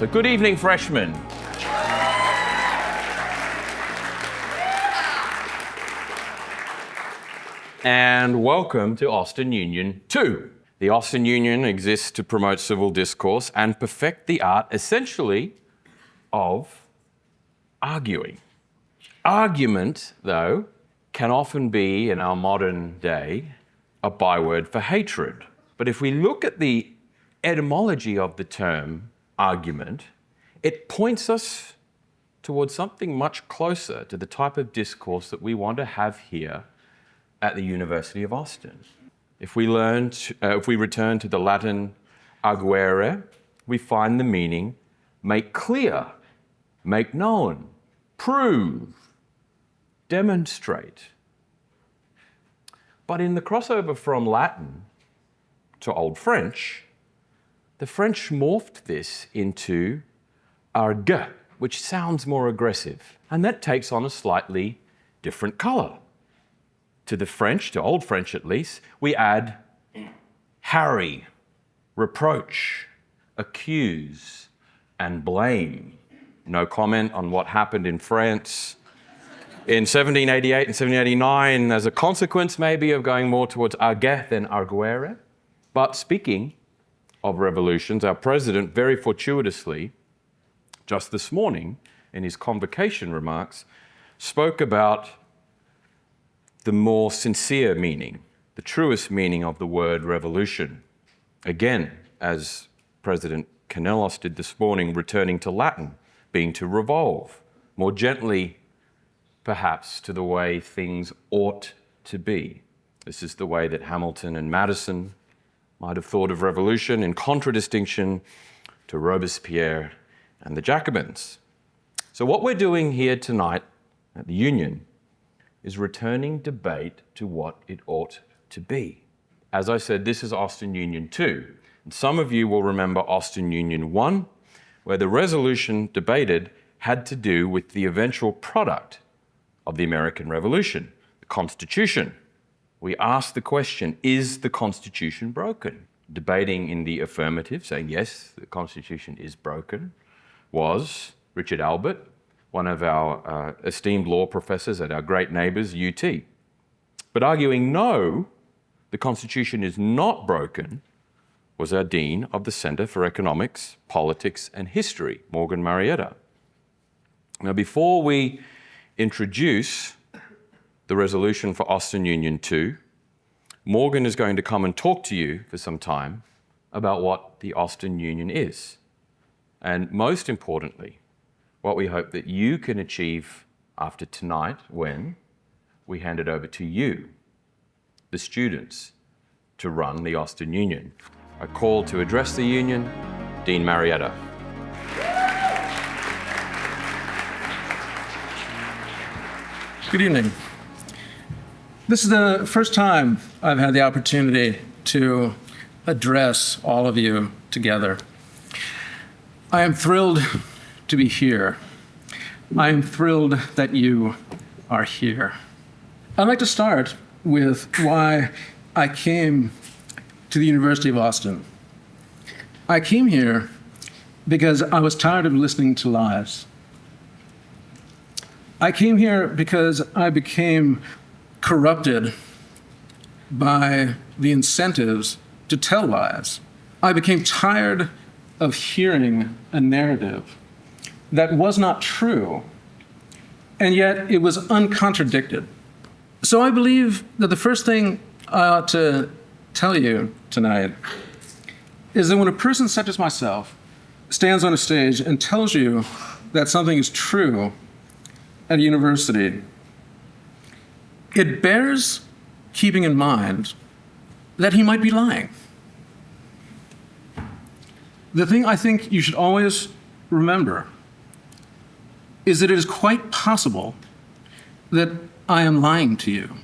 So good evening, freshmen. And welcome to Austin Union 2. The Austin Union exists to promote civil discourse and perfect the art, essentially, of arguing. Argument, though, can often be, in our modern day, a byword for hatred. But if we look at the etymology of the term argument, it points us towards something much closer to the type of discourse that we want to have here at the University of Austin. If we return to the Latin arguere, we find the meaning make clear, make known, prove, demonstrate. But in the crossover from Latin to Old French, the French morphed this into argue, which sounds more aggressive, and that takes on a slightly different color. To the French, to Old French at least, we add harry, reproach, accuse, and blame. No comment on what happened in France in 1788 and 1789 as a consequence maybe of going more towards arguer than arguere. But speaking of revolutions, our president very fortuitously, just this morning in his convocation remarks, spoke about the more sincere meaning, the truest meaning of the word revolution. Again, as President Canelos did this morning, returning to Latin, being to revolve, more gently, perhaps, to the way things ought to be. This is the way that Hamilton and Madison might have thought of revolution, in contradistinction to Robespierre and the Jacobins. So what we're doing here tonight at the Union is returning debate to what it ought to be. As I said, this is Austin Union 2. And some of you will remember Austin Union 1, where the resolution debated had to do with the eventual product of the American Revolution, the Constitution. We asked the question, is the Constitution broken? Debating in the affirmative, saying yes, the Constitution is broken, was Richard Albert, one of our esteemed law professors at our great neighbours, UT. But arguing no, the Constitution is not broken, was our Dean of the Centre for Economics, Politics and History, Morgan Marietta. Now, before we introduce the resolution for Austin Union 2, Morgan is going to come and talk to you for some time about what the Austin Union is. And most importantly, what we hope that you can achieve after tonight when we hand it over to you, the students, to run the Austin Union. I call to address the Union, Dean Marietta. Good evening. This is the first time I've had the opportunity to address all of you together. I am thrilled to be here. I am thrilled that you are here. I'd like to start with why I came to the University of Austin. I came here because I was tired of listening to lies. I came here because I became corrupted by the incentives to tell lies. I became tired of hearing a narrative that was not true, and yet it was uncontradicted. So I believe that the first thing I ought to tell you tonight is that when a person such as myself stands on a stage and tells you that something is true at a university, it bears keeping in mind that he might be lying. The thing I think you should always remember is that it is quite possible that I am lying to you.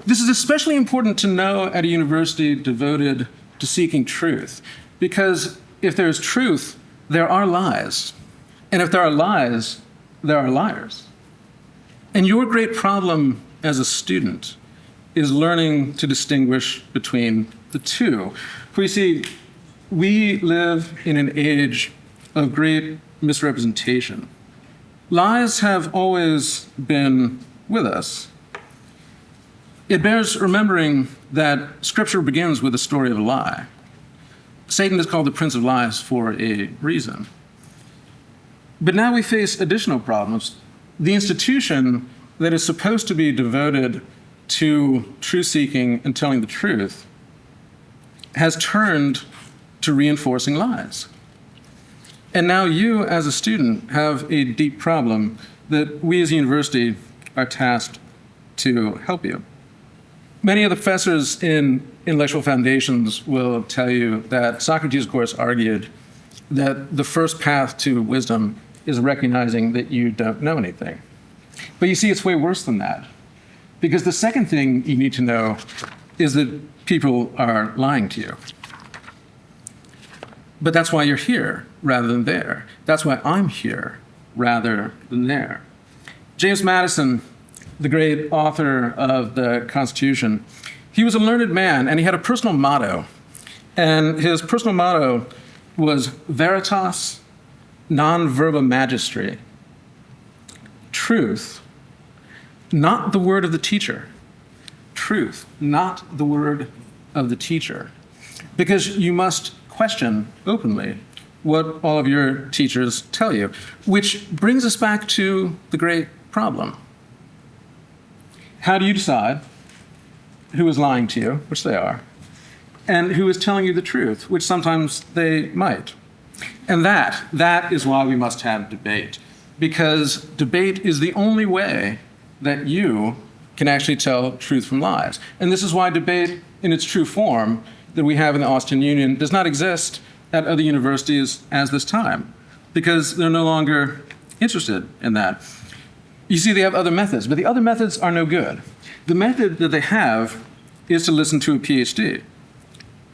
This is especially important to know at a university devoted to seeking truth, because if there is truth, there are lies. And if there are lies, there are liars. And your great problem as a student is learning to distinguish between the two. For you see, we live in an age of great misrepresentation. Lies have always been with us. It bears remembering that Scripture begins with the story of a lie. Satan is called the Prince of Lies for a reason. But now we face additional problems. The institution that is supposed to be devoted to truth-seeking and telling the truth has turned to reinforcing lies. And now you, as a student, have a deep problem that we as a university are tasked to help you. Many of the professors in intellectual foundations will tell you that Socrates, of course, argued that the first path to wisdom is recognizing that you don't know anything. But you see, it's way worse than that. Because the second thing you need to know is that people are lying to you. But that's why you're here rather than there. That's why I'm here rather than there. James Madison, the great author of the Constitution, he was a learned man, and he had a personal motto. And his personal motto was veritas non verba magistri. Truth, not the word of the teacher. Truth, not the word of the teacher. Because you must question openly what all of your teachers tell you, which brings us back to the great problem. How do you decide who is lying to you, which they are, and who is telling you the truth, which sometimes they might? And that is why we must have debate, because debate is the only way that you can actually tell truth from lies. And this is why debate in its true form that we have in the Austrian Union does not exist at other universities as this time, because they're no longer interested in that. You see, they have other methods, but the other methods are no good. The method that they have is to listen to a PhD,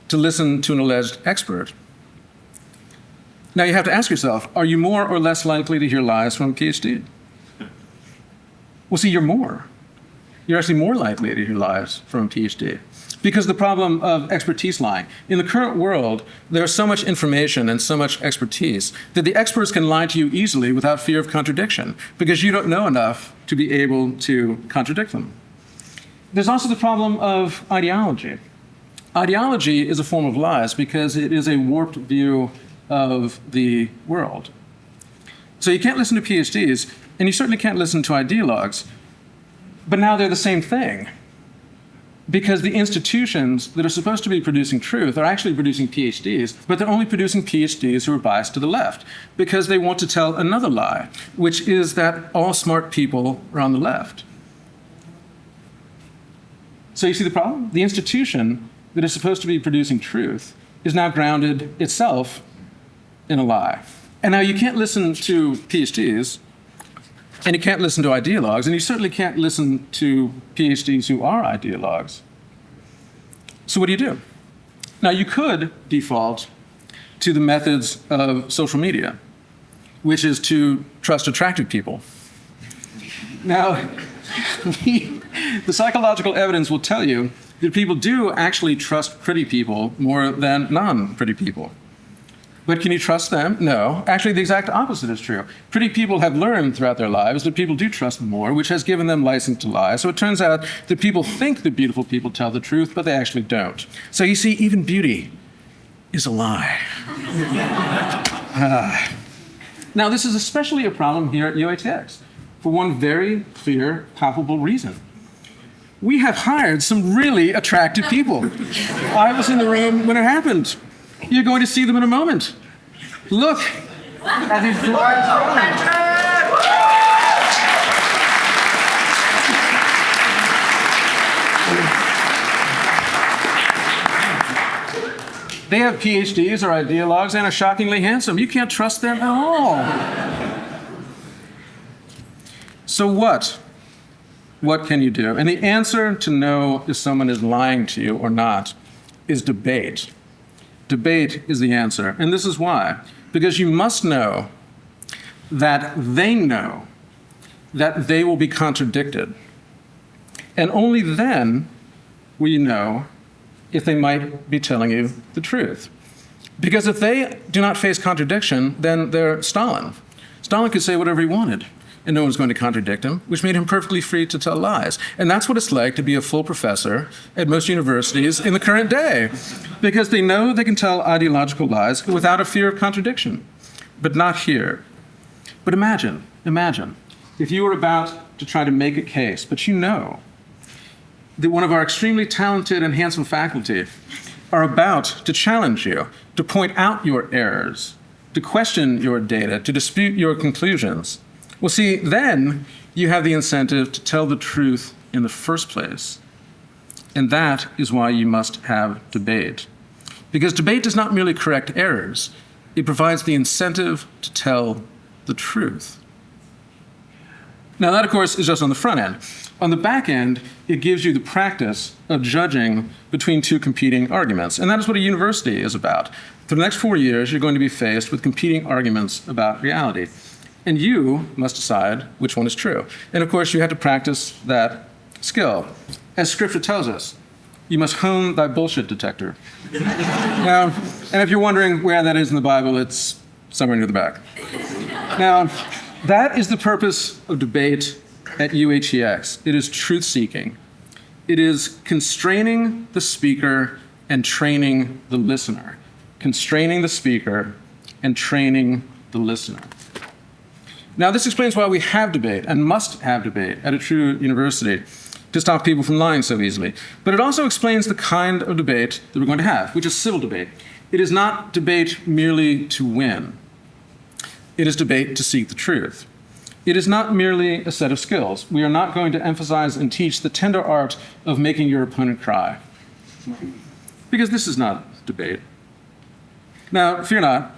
to listen to an alleged expert. Now you have to ask yourself, are you more or less likely to hear lies from a PhD? Well, see, you're more. You're actually more likely to hear lies from a PhD. Because the problem of expertise lying. In the current world, there's so much information and so much expertise that the experts can lie to you easily without fear of contradiction, because you don't know enough to be able to contradict them. There's also the problem of ideology. Ideology is a form of lies because it is a warped view of the world. So you can't listen to PhDs, and you certainly can't listen to ideologues, but now they're the same thing. Because the institutions that are supposed to be producing truth are actually producing PhDs, but they're only producing PhDs who are biased to the left, because they want to tell another lie, which is that all smart people are on the left. So you see the problem? The institution that is supposed to be producing truth is now grounded itself in a lie. And now you can't listen to PhDs, and you can't listen to ideologues, and you certainly can't listen to PhDs who are ideologues. So what do? Now, you could default to the methods of social media, which is to trust attractive people. Now, the psychological evidence will tell you that people do actually trust pretty people more than non-pretty people. But can you trust them? No. Actually, the exact opposite is true. Pretty people have learned throughout their lives that people do trust them more, which has given them license to lie. So it turns out that people think that beautiful people tell the truth, but they actually don't. So you see, even beauty is a lie. Now, this is especially a problem here at UATX for one very clear, palpable reason. We have hired some really attractive people. I was in the room when it happened. You're going to see them in a moment. Look at these drawings. They have PhDs or ideologues and are shockingly handsome. You can't trust them at all. So what? What can you do? And the answer to know if someone is lying to you or not is debate. Debate is the answer. And this is why. Because you must know that they will be contradicted. And only then will you know if they might be telling you the truth. Because if they do not face contradiction, then they're Stalin. Stalin could say whatever he wanted, and no one's going to contradict him, which made him perfectly free to tell lies. And that's what it's like to be a full professor at most universities in the current day, because they know they can tell ideological lies without a fear of contradiction, but not here. But imagine, if you were about to try to make a case, but you know that one of our extremely talented and handsome faculty are about to challenge you, to point out your errors, to question your data, to dispute your conclusions. Well, see, then you have the incentive to tell the truth in the first place. And that is why you must have debate. Because debate does not merely correct errors, it provides the incentive to tell the truth. Now, that, of course, is just on the front end. On the back end, it gives you the practice of judging between two competing arguments. And that is what a university is about. For the next 4 years, you're going to be faced with competing arguments about reality. And you must decide which one is true. And of course, you have to practice that skill. As Scripture tells us, you must hone thy bullshit detector. Now, and if you're wondering where that is in the Bible, it's somewhere near the back. Now, that is the purpose of debate at UHEX. It is truth-seeking. It is constraining the speaker and training the listener. Constraining the speaker and training the listener. Now, this explains why we have debate and must have debate at a true university to stop people from lying so easily. But it also explains the kind of debate that we're going to have, which is civil debate. It is not debate merely to win. It is debate to seek the truth. It is not merely a set of skills. We are not going to emphasize and teach the tender art of making your opponent cry. Because this is not debate. Now, fear not.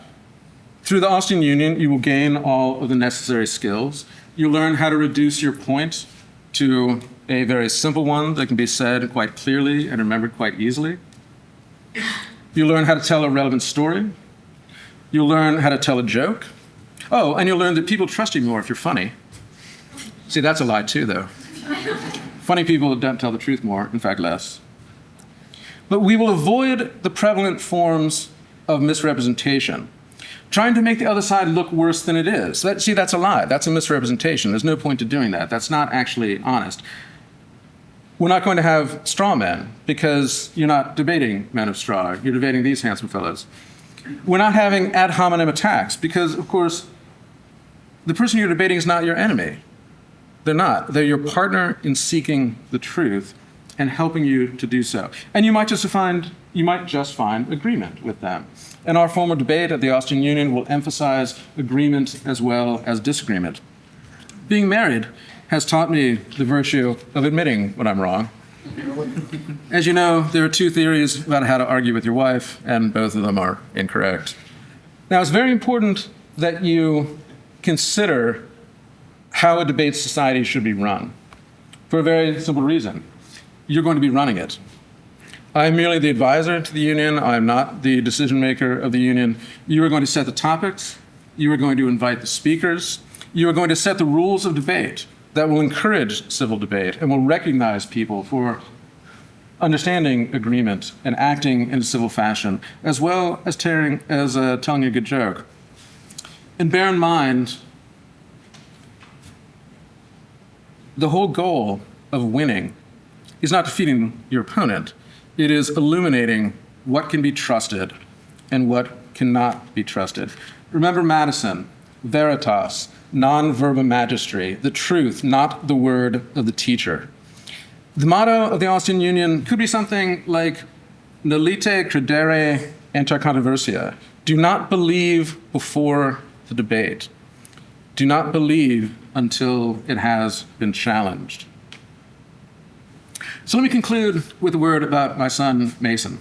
Through the Austin Union, you will gain all of the necessary skills. You'll learn how to reduce your point to a very simple one that can be said quite clearly and remembered quite easily. You'll learn how to tell a relevant story. You'll learn how to tell a joke. Oh, and you'll learn that people trust you more if you're funny. See, that's a lie too, though. Funny people don't tell the truth more, in fact, less. But we will avoid the prevalent forms of misrepresentation, trying to make the other side look worse than it is. See, that's a lie. That's a misrepresentation. There's no point to doing that. That's not actually honest. We're not going to have straw men because you're not debating men of straw. You're debating these handsome fellows. We're not having ad hominem attacks because, of course, the person you're debating is not your enemy. They're not. They're your partner in seeking the truth and helping you to do so. And you might just find agreement with them. And our form of debate at the Austin Union will emphasize agreement as well as disagreement. Being married has taught me the virtue of admitting when I'm wrong. As you know, there are two theories about how to argue with your wife, and both of them are incorrect. Now, it's very important that you consider how a debate society should be run, for a very simple reason. You're going to be running it. I'm merely the advisor to the union. I'm not the decision maker of the union. You are going to set the topics. You are going to invite the speakers. You are going to set the rules of debate that will encourage civil debate and will recognize people for understanding agreement and acting in a civil fashion, as well as telling a good joke. And bear in mind, the whole goal of winning is not defeating your opponent. It is illuminating what can be trusted and what cannot be trusted. Remember Madison, veritas, non verba magistri, the truth, not the word of the teacher. The motto of the Austin Union could be something like, nolite credere inter controversia. Do not believe before the debate. Do not believe until it has been challenged. So let me conclude with a word about my son, Mason,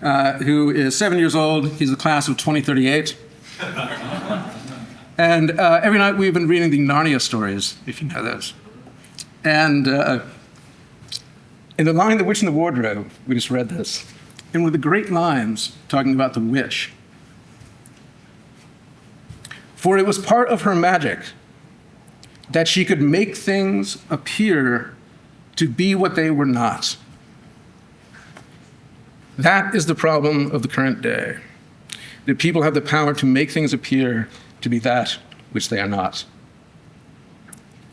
who is 7 years old. He's the class of 2038. And every night we've been reading the Narnia stories, if you know those. And in The Lion, the Witch, and the Wardrobe, we just read this. And one of the great lines talking about the witch. For it was part of her magic that she could make things appear to be what they were not. That is the problem of the current day. that people have the power to make things appear to be that which they are not.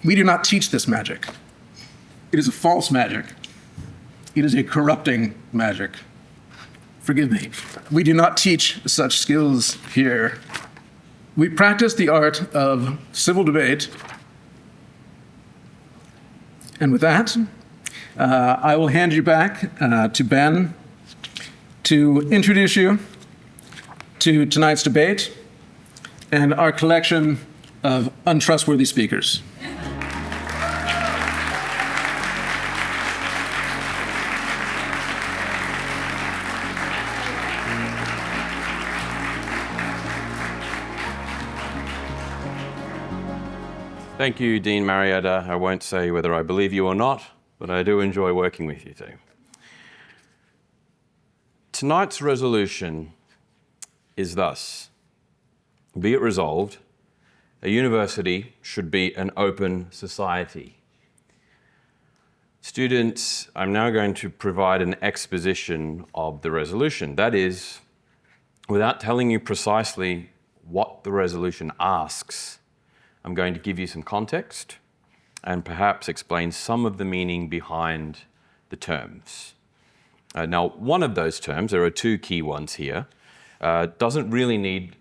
We do not teach this magic. It is a false magic. It is a corrupting magic. Forgive me. We do not teach such skills here. We practice the art of civil debate. And with that, I will hand you back to Ben to introduce you to tonight's debate and our collection of untrustworthy speakers. Thank you, Dean Marietta. I won't say whether I believe you or not, but I do enjoy working with you too. Tonight's resolution is thus: be it resolved, a university should be an open society. Students, I'm now going to provide an exposition of the resolution. That is, without telling you precisely what the resolution asks, I'm going to give you some context and perhaps explain some of the meaning behind the terms. Now, one of those terms, there are two key ones here, doesn't really need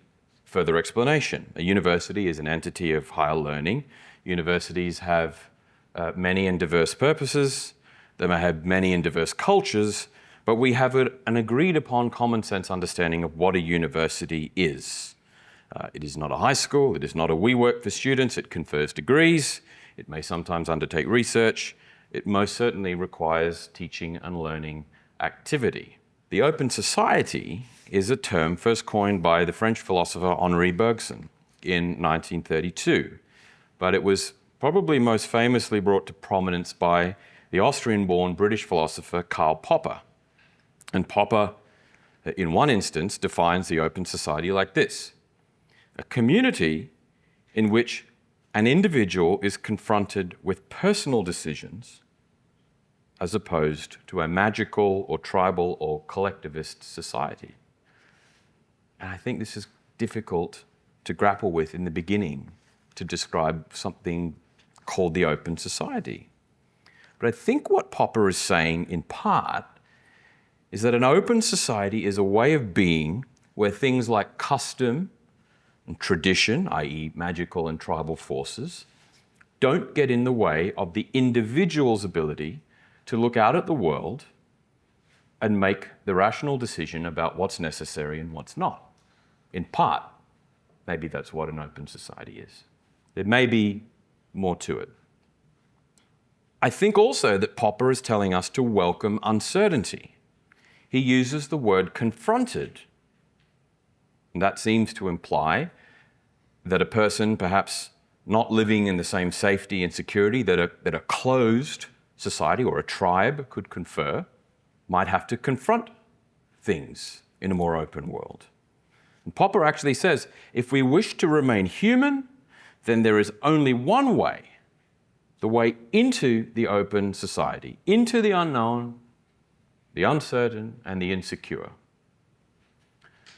further explanation. A university is an entity of higher learning. Universities have many and diverse purposes. They may have many and diverse cultures, but we have an agreed upon common sense understanding of what a university is. It is not a high school, it is not a WeWork for students, it confers degrees, it may sometimes undertake research, it most certainly requires teaching and learning activity. The open society is a term first coined by the French philosopher Henri Bergson in 1932, but it was probably most famously brought to prominence by the Austrian-born British philosopher Karl Popper. And Popper, in one instance, defines the open society like this: a community in which an individual is confronted with personal decisions as opposed to a magical or tribal or collectivist society. And I think this is difficult to grapple with in the beginning to describe something called the open society. But I think what Popper is saying in part is that an open society is a way of being where things like custom and tradition, i.e. magical and tribal forces, don't get in the way of the individual's ability to look out at the world and make the rational decision about what's necessary and what's not. In part, maybe that's what an open society is. There may be more to it. I think also that Popper is telling us to welcome uncertainty. He uses the word confronted. And that seems to imply that a person, perhaps not living in the same safety and security that a closed society or a tribe could confer, might have to confront things in a more open world. And Popper actually says, if we wish to remain human, then there is only one way, the way into the open society, into the unknown, the uncertain, and the insecure.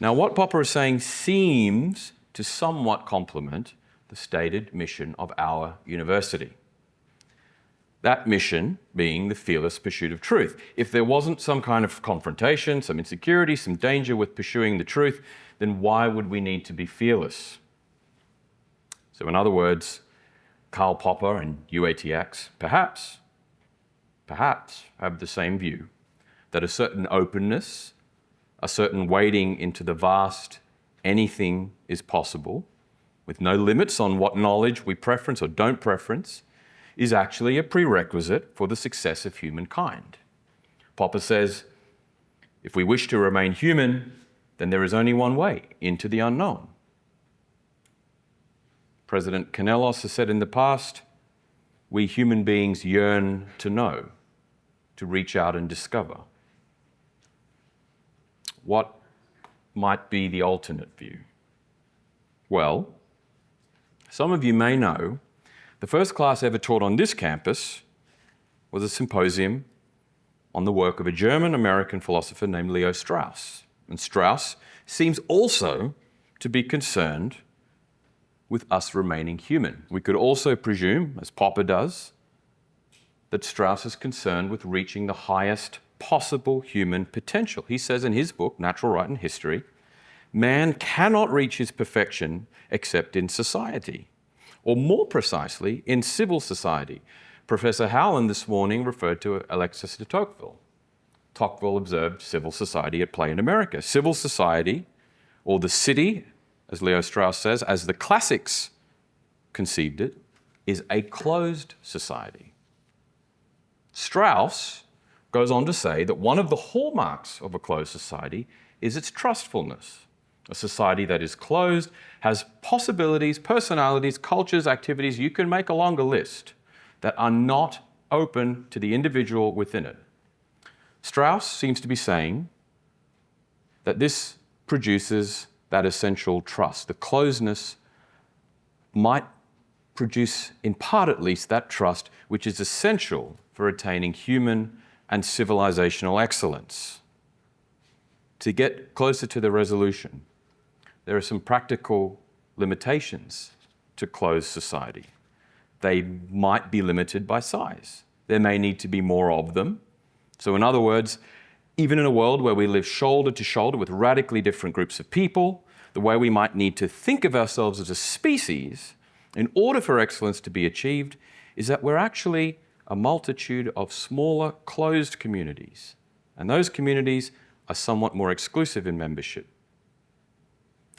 Now, what Popper is saying seems to somewhat complement the stated mission of our university. That mission being the fearless pursuit of truth. If there wasn't some kind of confrontation, some insecurity, some danger with pursuing the truth, then why would we need to be fearless? So in other words, Karl Popper and UATX perhaps have the same view, that a certain openness, a certain wading into the vast anything is possible, with no limits on what knowledge we preference or don't preference, is actually a prerequisite for the success of humankind. Popper says, if we wish to remain human, then there is only one way, into the unknown. President Kanellos has said in the past, we human beings yearn to know, to reach out and discover. What might be the alternate view? Well, some of you may know the first class ever taught on this campus was a symposium on the work of a German-American philosopher named Leo Strauss. And Strauss seems also to be concerned with us remaining human. We could also presume, as Popper does, that Strauss is concerned with reaching the highest possible human potential. He says in his book, Natural Right and History, man cannot reach his perfection except in society, or more precisely, in civil society. Professor Howland this morning referred to Alexis de Tocqueville. Tocqueville observed civil society at play in America. Civil society, or the city, as Leo Strauss says, as the classics conceived it, is a closed society. Strauss goes on to say that one of the hallmarks of a closed society is its trustfulness. A society that is closed has possibilities, personalities, cultures, activities, you can make a longer list, that are not open to the individual within it. Strauss seems to be saying that this produces that essential trust. The closeness might produce, in part at least, that trust which is essential for attaining human and civilizational excellence. To get closer to the resolution, there are some practical limitations to closed society. They might be limited by size. There may need to be more of them. So in other words, even in a world where we live shoulder to shoulder with radically different groups of people, the way we might need to think of ourselves as a species in order for excellence to be achieved is that we're actually a multitude of smaller, closed communities. And those communities are somewhat more exclusive in membership.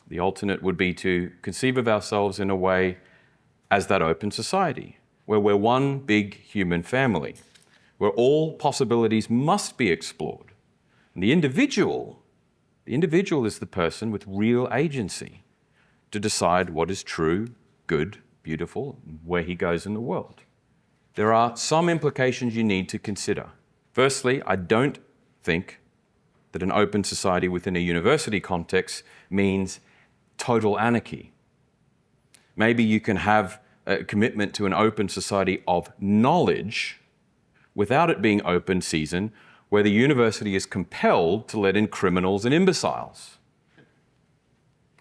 The alternate would be to conceive of ourselves in a way as that open society, where we're one big human family, where all possibilities must be explored. And the individual is the person with real agency to decide what is true, good, beautiful, and where he goes in the world. There are some implications you need to consider. Firstly, I don't think that an open society within a university context means total anarchy. Maybe you can have a commitment to an open society of knowledge without it being open season, where the university is compelled to let in criminals and imbeciles.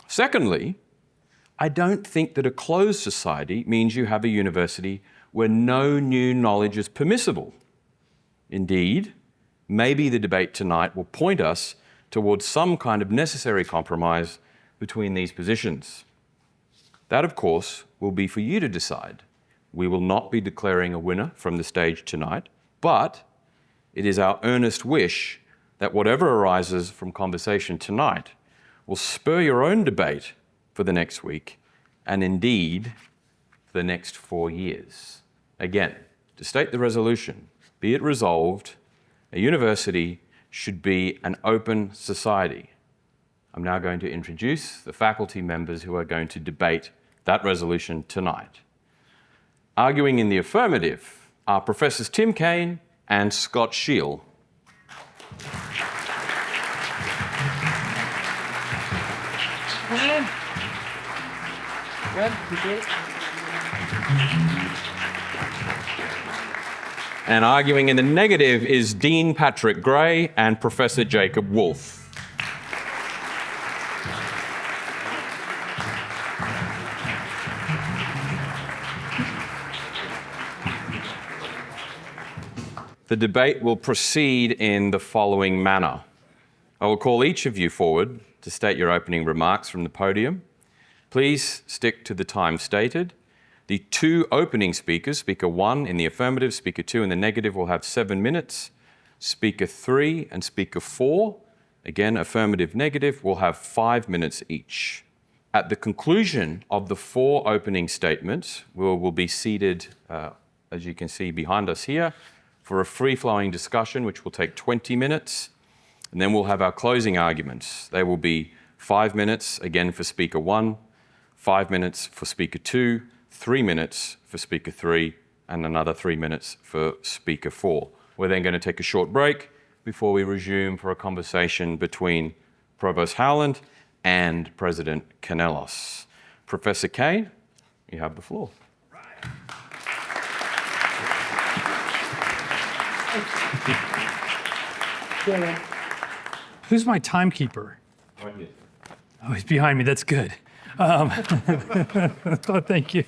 Secondly, I don't think that a closed society means you have a university where no new knowledge is permissible. Indeed, maybe the debate tonight will point us towards some kind of necessary compromise between these positions. That, of course, will be for you to decide. We will not be declaring a winner from the stage tonight, but it is our earnest wish that whatever arises from conversation tonight will spur your own debate for the next week, and indeed, for the next 4 years. Again, to state the resolution, be it resolved, a university should be an open society. I'm now going to introduce the faculty members who are going to debate that resolution tonight. Arguing in the affirmative are Professors Tim Kane and Scott Scheall. And arguing in the negative is Dean Patrick Gray and Professor Jacob Wolfe. The debate will proceed in the following manner. I will call each of you forward to state your opening remarks from the podium. Please stick to the time stated. The two opening speakers, Speaker 1 in the affirmative, Speaker 2 in the negative, will have 7 minutes. Speaker 3 and Speaker 4, again affirmative, negative, will have 5 minutes each. At the conclusion of the 4 opening statements, we will be seated, as you can see behind us here, for a free-flowing discussion which will take 20 minutes. And then we'll have our closing arguments. They will be 5 minutes, again for Speaker 1, 5 minutes for Speaker 2, 3 minutes for Speaker 3, and another 3 minutes for Speaker 4. We're then going to take a short break before we resume for a conversation between Provost Howland and President Kanellos. Professor Kane, you have the floor. Who's my timekeeper? Oh, he's behind me. That's good. Oh, thank you.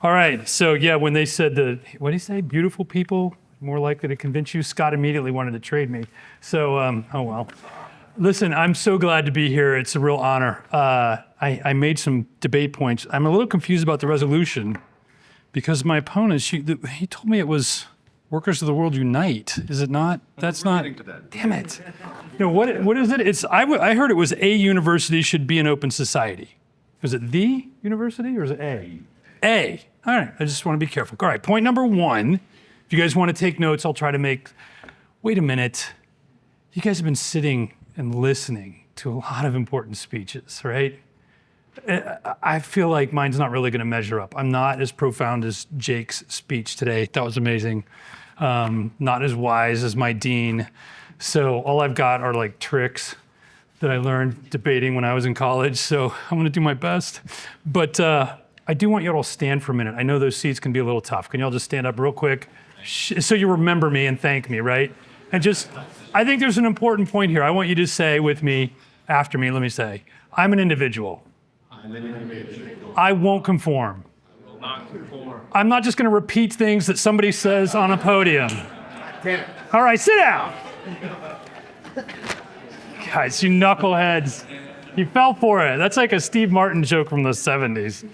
All right. So yeah, when they said what did he say? Beautiful people more likely to convince you. Scott immediately wanted to trade me. So oh well. Listen, I'm so glad to be here. It's a real honor. I made some debate points. I'm a little confused about the resolution because my opponent, he told me it was Workers of the World Unite. Is it not? That's not. Damn it. No, what is it? I heard it was a university should be an open society. Was it the university or is it A? A. All right. I just want to be careful. All right. Point number one. If you guys want to take notes, I'll try to make. Wait a minute. You guys have been sitting and listening to a lot of important speeches, right? I feel like mine's not really going to measure up. I'm not as profound as Jake's speech today. That was amazing. Not as wise as my dean. So all I've got are like tricks that I learned debating when I was in college. So I'm going to do my best. But I do want you all to stand for a minute. I know those seats can be a little tough. Can you all just stand up real quick? So you remember me and thank me, right? And just, I think there's an important point here. I want you to say with me, after me, let me say, I'm an individual. I won't conform. I will not conform. I'm not just going to repeat things that somebody says on a podium. All right, sit down. Guys, you knuckleheads. You fell for it. That's like a Steve Martin joke from the 70s.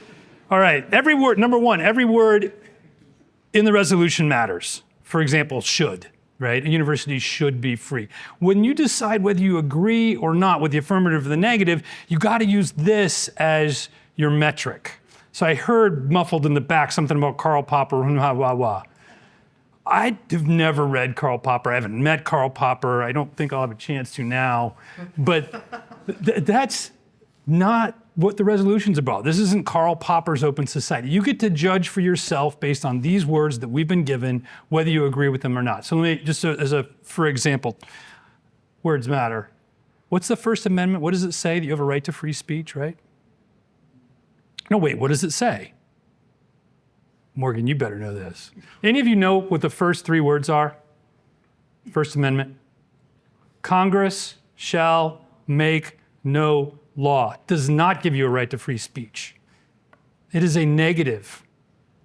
All right, every word, number one, every word in the resolution matters. For example, should. Right? A university should be free. When you decide whether you agree or not with the affirmative or the negative, you got to use this as your metric. So I heard muffled in the back something about Karl Popper, I have never read Karl Popper. I haven't met Karl Popper. I don't think I'll have a chance to now. But that's not what the resolution's about. This isn't Karl Popper's open society. You get to judge for yourself based on these words that we've been given, whether you agree with them or not. So let me, just for example, words matter. What's the First Amendment? What does it say? That you have a right to free speech, right? No, wait, what does it say? Morgan, you better know this. Any of you know what the first three words are? First Amendment. Congress shall make no law. Does not give you a right to free speech. It is a negative.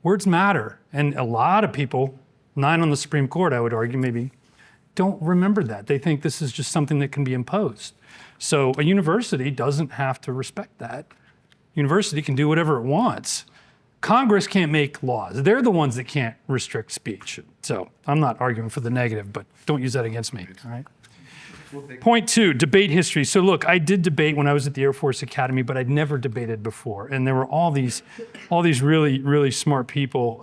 Words matter. And a lot of people, 9 on the Supreme Court, I would argue, maybe, don't remember that. They think this is just something that can be imposed. So a university doesn't have to respect that. University can do whatever it wants. Congress can't make laws. They're the ones that can't restrict speech. So I'm not arguing for the negative, but don't use that against me, all right? Point 2, debate history. So look, I did debate when I was at the Air Force Academy, but I'd never debated before. And there were all these really, really smart people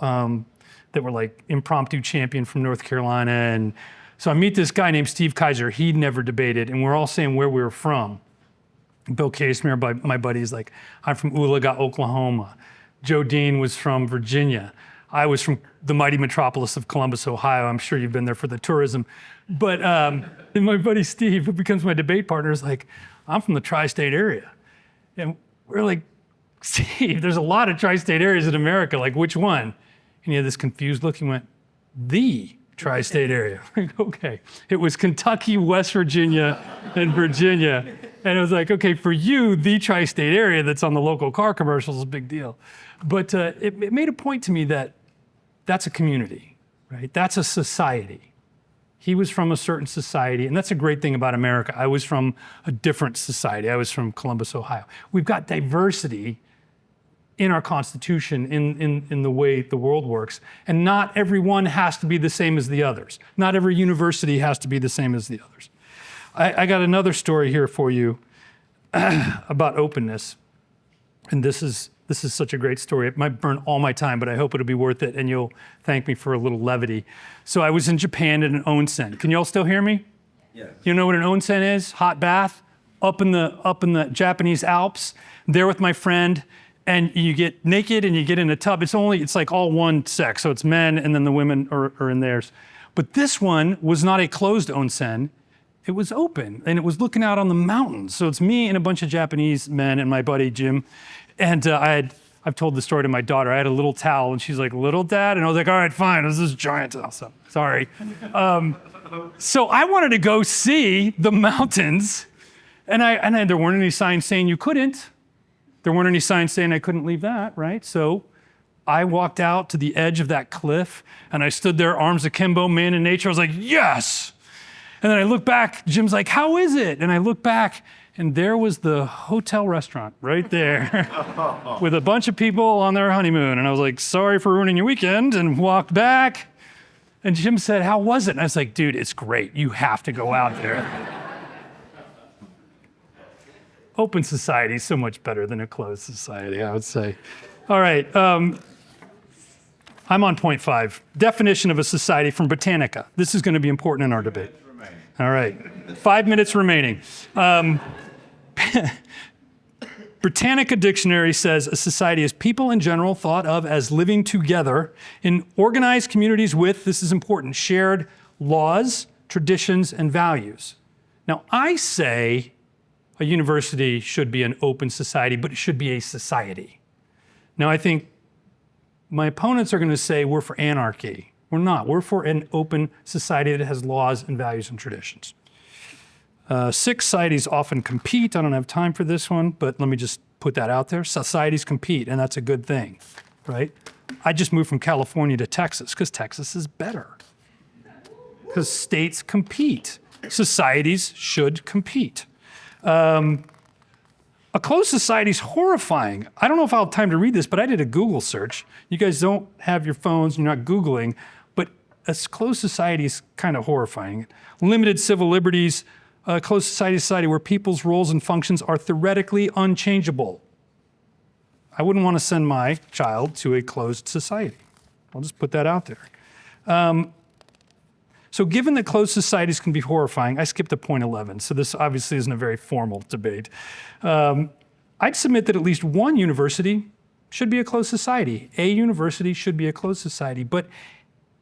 that were like impromptu champion from North Carolina. And so I meet this guy named Steve Kaiser. He'd never debated, and we're all saying where we were from. Bill Casemere, my buddy, is like, I'm from Oologah, Oklahoma. Joe Dean was from Virginia. I was from the mighty metropolis of Columbus, Ohio. I'm sure you've been there for the tourism. But and my buddy Steve, who becomes my debate partner, is like, I'm from the tri-state area. And we're like, Steve, there's a lot of tri-state areas in America. Like, which one? And he had this confused look. He went, the tri-state area. Like, okay. It was Kentucky, West Virginia, and Virginia. And it was like, okay, for you, the tri-state area that's on the local car commercials is a big deal. But it made a point to me that that's a community, right? That's a society. He was from a certain society, and that's a great thing about America. I was from a different society. I was from Columbus, Ohio. We've got diversity in our Constitution, in the way the world works, and not everyone has to be the same as the others. Not every university has to be the same as the others. I got another story here for you about openness, and this is such a great story. It might burn all my time, but I hope it'll be worth it, and you'll thank me for a little levity. So I was in Japan at an onsen. Can you all still hear me? Yeah. You know what an onsen is? Hot bath up in the Japanese Alps. There with my friend, and you get naked and you get in a tub. It's like all one sex, so it's men, and then the women are in theirs. But this one was not a closed onsen. It was open, and it was looking out on the mountains. So it's me and a bunch of Japanese men and my buddy Jim. And I've told the story to my daughter. I had a little towel, and she's like, "Little dad?" And I was like, "All right, fine. This is giant towel." So sorry. So I wanted to go see the mountains, and there weren't any signs saying you couldn't. There weren't any signs saying I couldn't leave that, right? So I walked out to the edge of that cliff, and I stood there, arms akimbo, man in nature. I was like, yes! And then I looked back, Jim's like, how is it? And I looked back, and there was the hotel restaurant right there with a bunch of people on their honeymoon. And I was like, sorry for ruining your weekend, and walked back. And Jim said, how was it? And I was like, dude, it's great. You have to go out there. Open society is so much better than a closed society, I would say. All right, I'm on point 5. Definition of a society from Britannica. This is going to be important in our debate. All right, 5 minutes remaining. Britannica Dictionary says a society is people in general thought of as living together in organized communities with, this is important, shared laws, traditions, and values. Now, I say a university should be an open society, but it should be a society. Now, I think my opponents are going to say we're for anarchy. We're not. We're for an open society that has laws and values and traditions. 6 societies often compete. I don't have time for this one, but let me just put that out there. Societies compete, and that's a good thing, right? I just moved from California to Texas because Texas is better. Because states compete. Societies should compete. A closed society is horrifying. I don't know if I'll have time to read this, but I did a Google search. You guys don't have your phones, you're not Googling, but a closed society is kind of horrifying. Limited civil liberties, a closed society is a society where people's roles and functions are theoretically unchangeable. I wouldn't want to send my child to a closed society. I'll just put that out there. So given that closed societies can be horrifying, I skipped to point 11. So this obviously isn't a very formal debate. I'd submit that at least one university should be a closed society. A university should be a closed society, but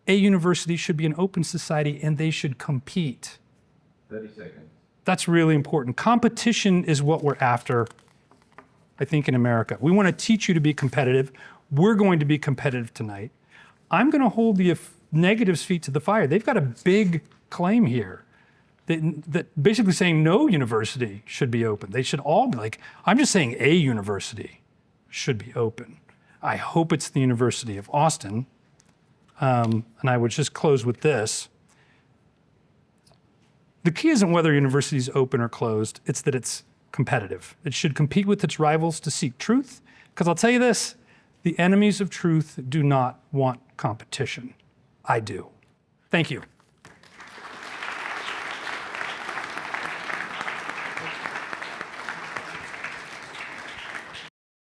a university should be an open society and they should compete. 30 seconds. That's really important. Competition is what we're after, I think, in America. We want to teach you to be competitive. We're going to be competitive tonight. I'm going to hold the negatives feet to the fire. They've got a big claim here that basically saying no university should be open. They should all be like, I'm just saying a university should be open. I hope it's the University of Austin. And I would just close with this. The key isn't whether a university is open or closed, it's that it's competitive. It should compete with its rivals to seek truth, because I'll tell you this, the enemies of truth do not want competition. I do. Thank you.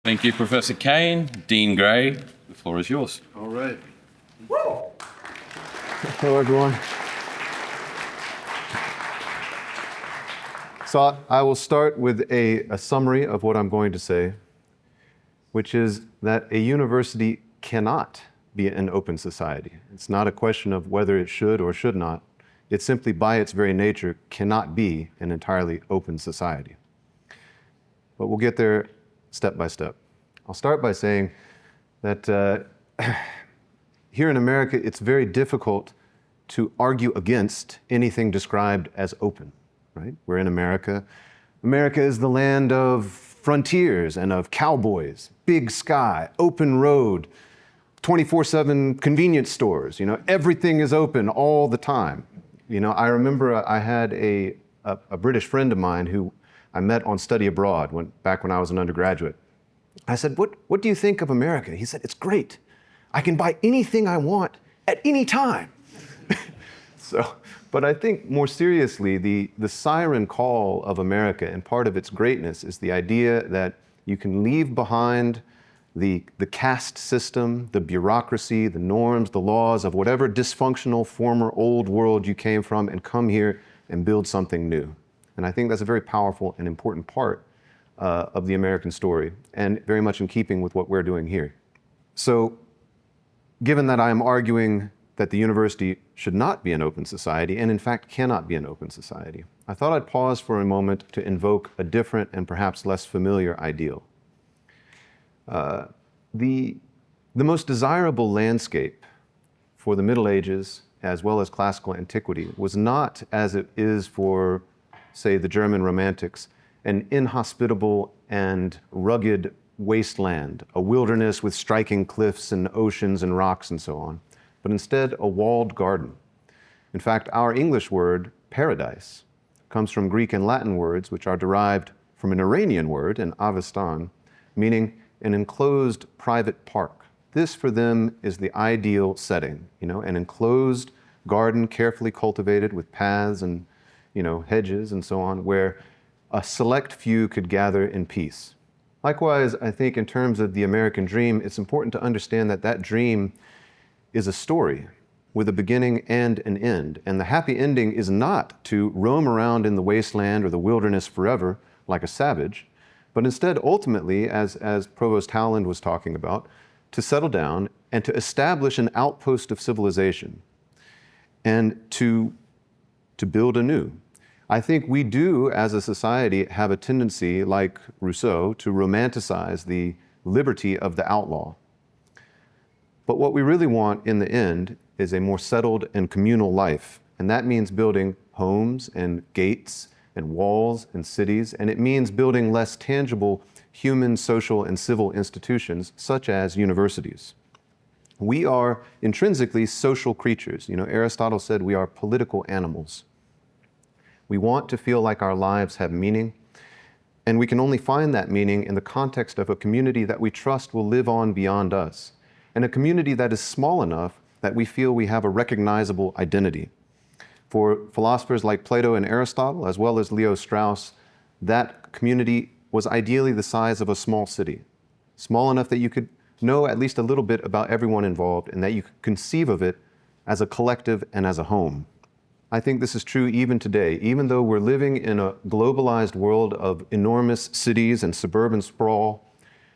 Thank you, Professor Kane. Dean Gray, the floor is yours. All right. Hello, everyone. So I will start with a summary of what I'm going to say, which is that a university cannot be an open society. It's not a question of whether it should or should not. It simply, by its very nature, cannot be an entirely open society. But we'll get there step by step. I'll start by saying that here in America, it's very difficult to argue against anything described as open, right? We're in America. America is the land of frontiers and of cowboys, big sky, open road, 24/7 convenience stores. Everything is open all the time. I remember I had a British friend of mine who I met on study abroad back when I was an undergraduate. I said, what do you think of America? He said, it's great. I can buy anything I want at any time. But I think more seriously, the siren call of America and part of its greatness is the idea that you can leave behind the caste system, the bureaucracy, the norms, the laws of whatever dysfunctional former old world you came from and come here and build something new. And I think that's a very powerful and important part of the American story, and very much in keeping with what we're doing here. So, given that I am arguing that the university should not be an open society, and in fact cannot be an open society, I thought I'd pause for a moment to invoke a different and perhaps less familiar ideal. The most desirable landscape for the Middle Ages as well as classical antiquity, was not, as it is for, say, the German Romantics, an inhospitable and rugged wasteland, a wilderness with striking cliffs and oceans and rocks and so on, but instead a walled garden. In fact, our English word, paradise, comes from Greek and Latin words, which are derived from an Iranian word, an avestan, meaning an enclosed private park. This, for them, is the ideal setting, an enclosed garden carefully cultivated with paths and, hedges and so on, where a select few could gather in peace. Likewise, I think in terms of the American dream, it's important to understand that that dream is a story with a beginning and an end. And the happy ending is not to roam around in the wasteland or the wilderness forever like a savage, but instead, ultimately, as Provost Howland was talking about, to settle down and to establish an outpost of civilization and to build anew. I think we do, as a society, have a tendency, like Rousseau, to romanticize the liberty of the outlaw. But what we really want in the end is a more settled and communal life. And that means building homes and gates and walls and cities. And it means building less tangible human, social, and civil institutions, such as universities. We are intrinsically social creatures. Aristotle said we are political animals. We want to feel like our lives have meaning, and we can only find that meaning in the context of a community that we trust will live on beyond us, and a community that is small enough that we feel we have a recognizable identity. For philosophers like Plato and Aristotle, as well as Leo Strauss, that community was ideally the size of a small city, small enough that you could know at least a little bit about everyone involved and that you could conceive of it as a collective and as a home. I think this is true even today, even though we're living in a globalized world of enormous cities and suburban sprawl.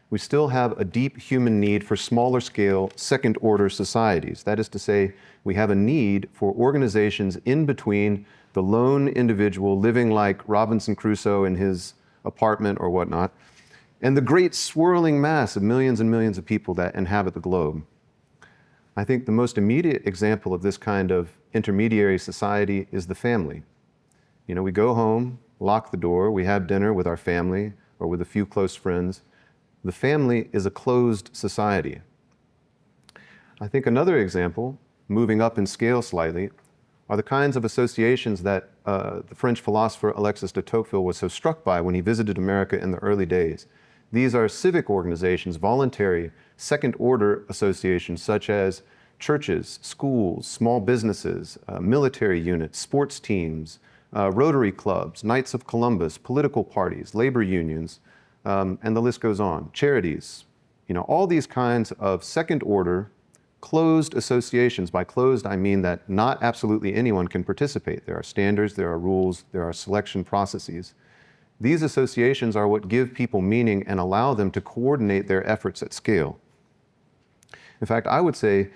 We still have a deep human need for smaller scale, second order societies. That is to say, we have a need for organizations in between the lone individual living like Robinson Crusoe in his apartment or whatnot, and the great swirling mass of millions and millions of people that inhabit the globe. I think the most immediate example of this kind of intermediary society is the family. We go home, lock the door, we have dinner with our family or with a few close friends. The family is a closed society. I think another example, moving up in scale slightly, are the kinds of associations that the French philosopher Alexis de Tocqueville was so struck by when he visited America in the early days. These are civic organizations, voluntary, second-order associations such as churches, schools, small businesses, military units, sports teams, Rotary clubs, Knights of Columbus, political parties, labor unions, and the list goes on. Charities, all these kinds of second-order, closed associations. By closed, I mean that not absolutely anyone can participate. There are standards, there are rules, there are selection processes. These associations are what give people meaning and allow them to coordinate their efforts at scale. In fact, I would say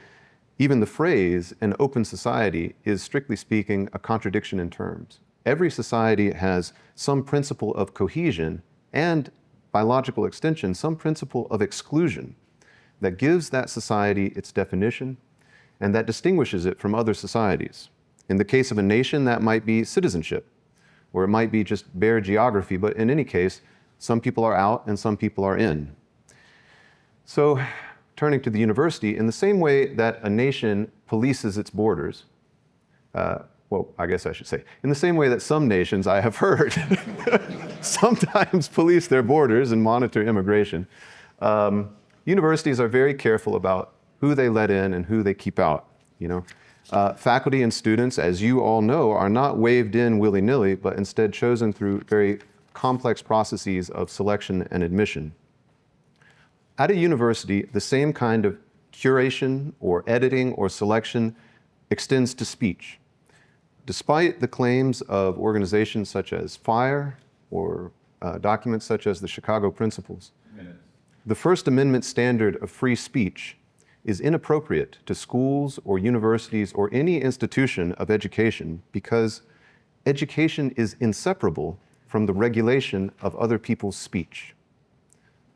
even the phrase an open society is, strictly speaking, a contradiction in terms. Every society has some principle of cohesion and, by logical extension, some principle of exclusion that gives that society its definition and that distinguishes it from other societies. In the case of a nation, that might be citizenship, or it might be just bare geography, but in any case, some people are out and some people are in. So, turning to the university, in the same way that a nation polices its borders, I guess I should say, in the same way that some nations, I have heard, sometimes police their borders and monitor immigration, universities are very careful about who they let in and who they keep out. Faculty and students, as you all know, are not waved in willy-nilly, but instead chosen through very complex processes of selection and admission. At a university, the same kind of curation or editing or selection extends to speech. Despite the claims of organizations such as FIRE or documents such as the Chicago Principles, the First Amendment standard of free speech is inappropriate to schools or universities or any institution of education because education is inseparable from the regulation of other people's speech.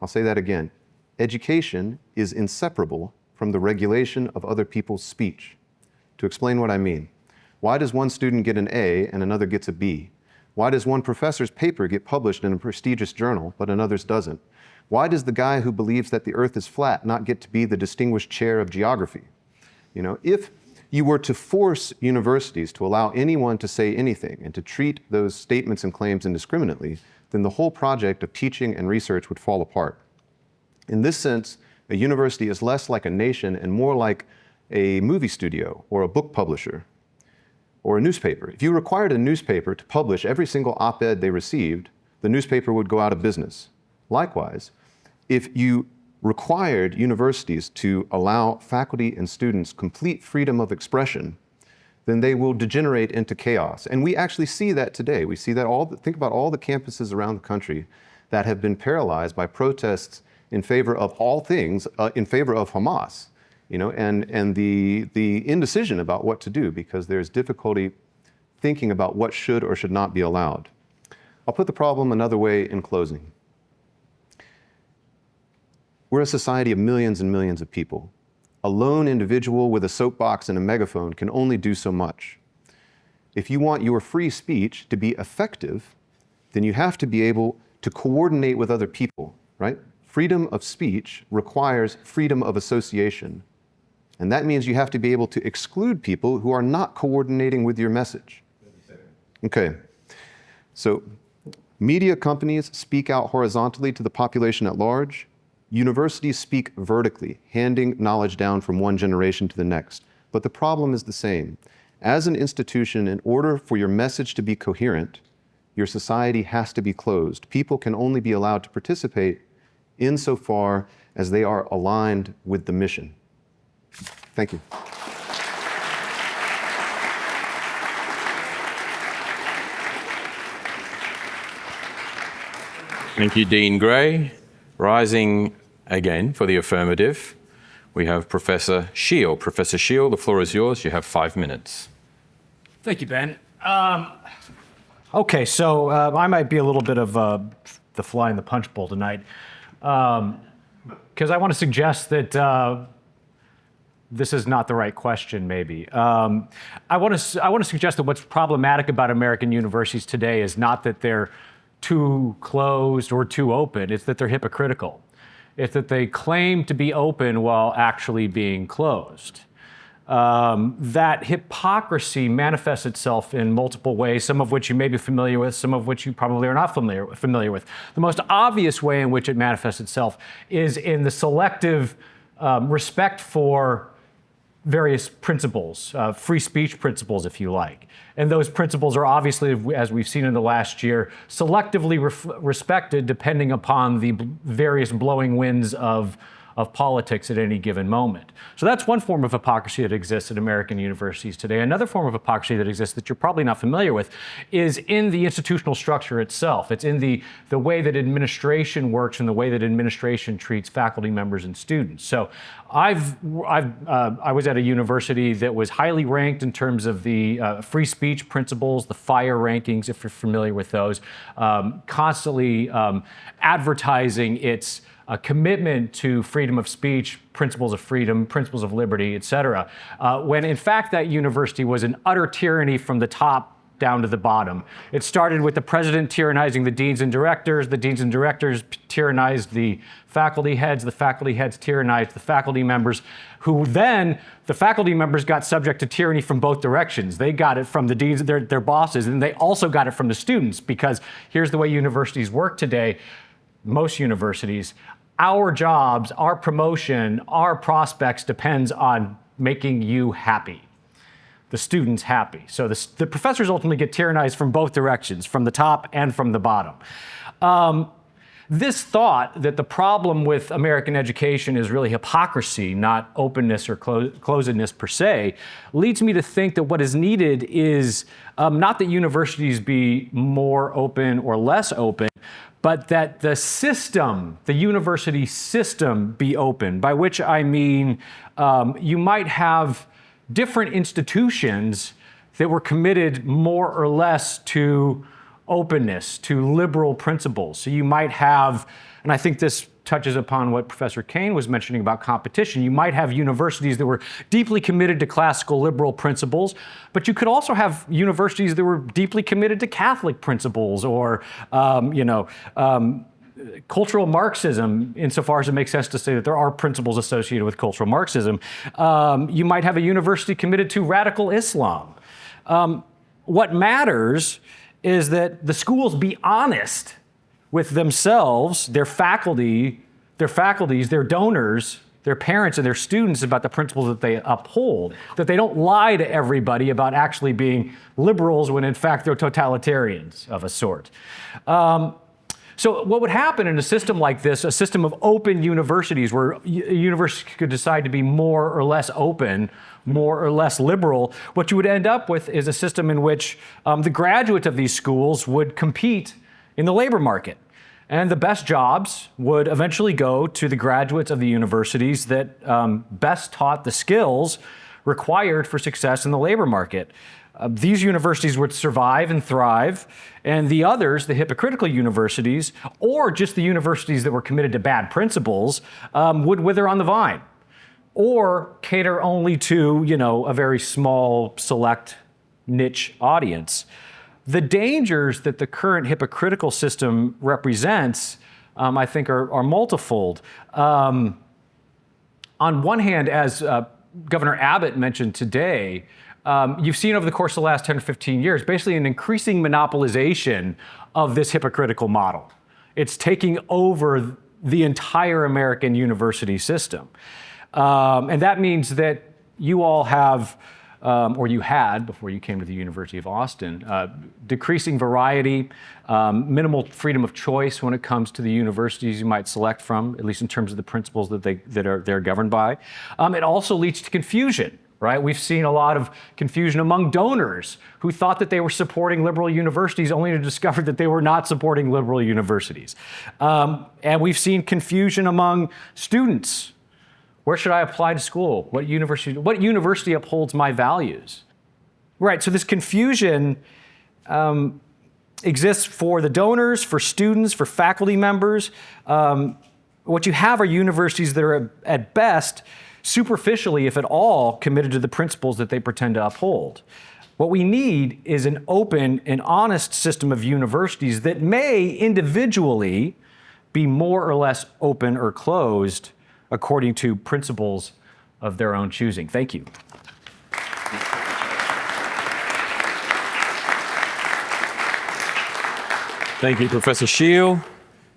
I'll say that again. Education is inseparable from the regulation of other people's speech. to explain what I mean. Why does one student get an A and another gets a B? Why does one professor's paper get published in a prestigious journal, but another's doesn't? Why does the guy who believes that the earth is flat not get to be the distinguished chair of geography? You know, if you were to force universities to allow anyone to say anything and to treat those statements and claims indiscriminately, then the whole project of teaching and research would fall apart. In this sense, a university is less like a nation and more like a movie studio or a book publisher or a newspaper. If you required a newspaper to publish every single op-ed they received, the newspaper would go out of business. Likewise, if you required universities to allow faculty and students complete freedom of expression, then they will degenerate into chaos. And we actually see that today. We see that think about all the campuses around the country that have been paralyzed by protests in favor of all things, in favor of Hamas, you know, and the indecision about what to do because there's difficulty thinking about what should or should not be allowed. I'll put the problem another way in closing. We're a society of millions and millions of people. A lone individual with a soapbox and a megaphone can only do so much. If you want your free speech to be effective, then you have to be able to coordinate with other people, right? Freedom of speech requires freedom of association. And that means you have to be able to exclude people who are not coordinating with your message. Okay, so media companies speak out horizontally to the population at large. Universities speak vertically, handing knowledge down from one generation to the next. But the problem is the same. As an institution, in order for your message to be coherent, your society has to be closed. People can only be allowed to participate insofar as they are aligned with the mission. Thank you. Thank you, Dean Gray. Rising again for the affirmative, we have Professor Scheall. Professor Scheall, the floor is yours. You have 5 minutes. Thank you, Ben. Okay, so I might be a little bit of the fly in the punch bowl tonight, because I want to suggest that this is not the right question, maybe. I want to suggest that what's problematic about American universities today is not that they're too closed or too open, it's that they're hypocritical. It's that they claim to be open while actually being closed. That hypocrisy manifests itself in multiple ways, some of which you may be familiar with, some of which you probably are not familiar with. The most obvious way in which it manifests itself is in the selective respect for various principles, free speech principles, if you like. And those principles are obviously, as we've seen in the last year, selectively respected depending upon the various blowing winds of politics at any given moment. So that's one form of hypocrisy that exists at American universities today. Another form of hypocrisy that exists that you're probably not familiar with is in the institutional structure itself. It's in the way that administration works and the way that administration treats faculty members and students. So I was at a university that was highly ranked in terms of the free speech principles, the FIRE rankings, if you're familiar with those, constantly advertising its a commitment to freedom of speech, principles of freedom, principles of liberty, et cetera, when in fact that university was an utter tyranny from the top down to the bottom. It started with the president tyrannizing the deans and directors tyrannized the faculty heads tyrannized the faculty members, who then, the faculty members got subject to tyranny from both directions. They got it from the deans, their bosses, and they also got it from the students, because here's the way universities work today, most universities. Our jobs, our promotion, our prospects depends on making you happy, the students happy. So the professors ultimately get tyrannized from both directions, from the top and from the bottom. This thought that the problem with American education is really hypocrisy, not openness or closedness per se, leads me to think that what is needed is not that universities be more open or less open, but that the system, the university system, be open, by which I mean you might have different institutions that were committed more or less to openness, to liberal principles. So you might have, and I think this touches upon what Professor Kane was mentioning about competition. You might have universities that were deeply committed to classical liberal principles, but you could also have universities that were deeply committed to Catholic principles or, cultural Marxism, insofar as it makes sense to say that there are principles associated with cultural Marxism. You might have a university committed to radical Islam. What matters is that the schools be honest with themselves, their faculties, their donors, their parents, and their students about the principles that they uphold, that they don't lie to everybody about actually being liberals when in fact they're totalitarians of a sort. So what would happen in a system like this, a system of open universities where a university could decide to be more or less open, more or less liberal, what you would end up with is a system in which the graduates of these schools would compete in the labor market. And the best jobs would eventually go to the graduates of the universities that best taught the skills required for success in the labor market. These universities would survive and thrive, and the others, the hypocritical universities, or just the universities that were committed to bad principles, would wither on the vine, or cater only to, a very small, select, niche audience. The dangers that the current hypocritical system represents, I think, are multifold. On one hand, as Governor Abbott mentioned today, you've seen over the course of the last 10 or 15 years, basically an increasing monopolization of this hypocritical model. It's taking over the entire American university system. And that means that you all have, or you had before you came to the University of Austin, decreasing variety, minimal freedom of choice when it comes to the universities you might select from, at least in terms of the principles that they're governed by. It also leads to confusion. Right? We've seen a lot of confusion among donors who thought that they were supporting liberal universities only to discover that they were not supporting liberal universities. And we've seen confusion among students. Where should I apply to school? What university upholds my values? Right, so this confusion exists for the donors, for students, for faculty members. What you have are universities that are at best superficially, if at all, committed to the principles that they pretend to uphold. What we need is an open and honest system of universities that may individually be more or less open or closed according to principles of their own choosing. Thank you. Thank you, Professor Scheall.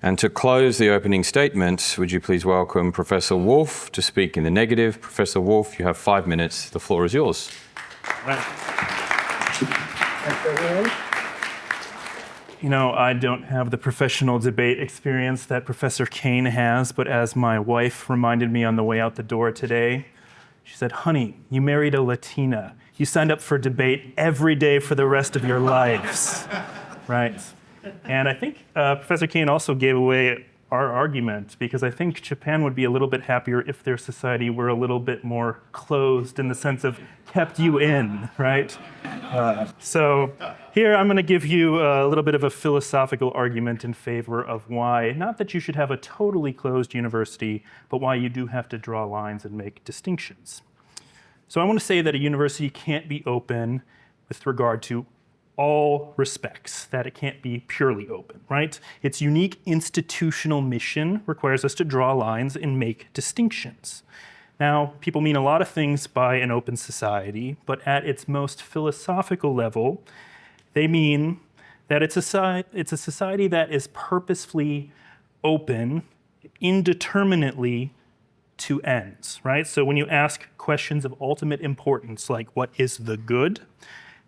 And to close the opening statement, would you please welcome Professor Wolf to speak in the negative. Professor Wolf, you have 5 minutes. The floor is yours. I don't have the professional debate experience that Professor Kane has, but as my wife reminded me on the way out the door today, she said, "Honey, you married a Latina. You signed up for debate every day for the rest of your lives." Right? And I think Professor Kane also gave away our argument, because I think Japan would be a little bit happier if their society were a little bit more closed in the sense of kept you in, right? So here I'm going to give you a little bit of a philosophical argument in favor of why, not that you should have a totally closed university, but why you do have to draw lines and make distinctions. So I want to say that a university can't be open with regard to all respects, that it can't be purely open, right? Its unique institutional mission requires us to draw lines and make distinctions. Now, people mean a lot of things by an open society, but at its most philosophical level, they mean that it's a society that is purposefully open indeterminately to ends, right? So when you ask questions of ultimate importance, like what is the good,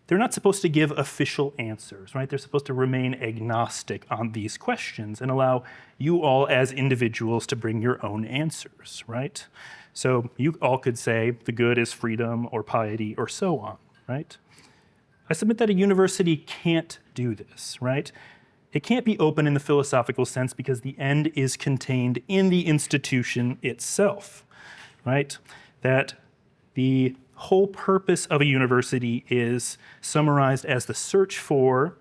they're not supposed to give official answers, right? They're supposed to remain agnostic on these questions and allow you all as individuals to bring your own answers, right? So you all could say the good is freedom or piety or so on, right? I submit that a university can't do this, right? It can't be open in the philosophical sense because the end is contained in the institution itself, right? That the whole purpose of a university is summarized as the search for,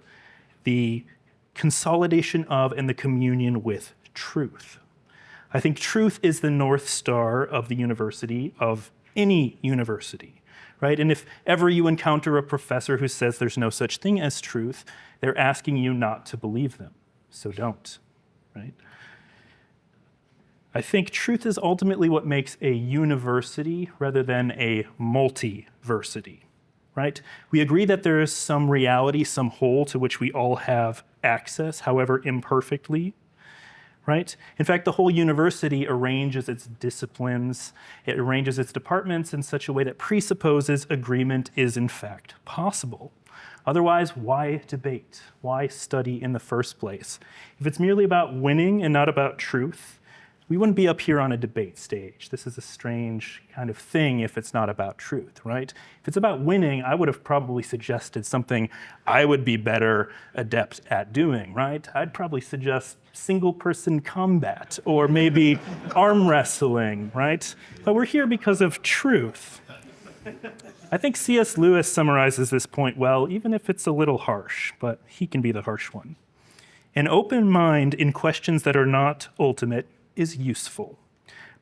the consolidation of, and the communion with truth. I think truth is the North Star of the university, of any university, right? And if ever you encounter a professor who says there's no such thing as truth, they're asking you not to believe them. So don't, right? I think truth is ultimately what makes a university rather than a multiversity, right? We agree that there is some reality, some whole to which we all have access, however imperfectly, right? In fact, the whole university arranges its disciplines, it arranges its departments in such a way that presupposes agreement is in fact possible. Otherwise, why debate? Why study in the first place? If it's merely about winning and not about truth, we wouldn't be up here on a debate stage. This is a strange kind of thing if it's not about truth, right? If it's about winning, I would have probably suggested something I would be better adept at doing, right? I'd probably suggest single-person combat or maybe arm wrestling, right? But we're here because of truth. I think C.S. Lewis summarizes this point well, even if it's a little harsh, but he can be the harsh one. An open mind in questions that are not ultimate is useful,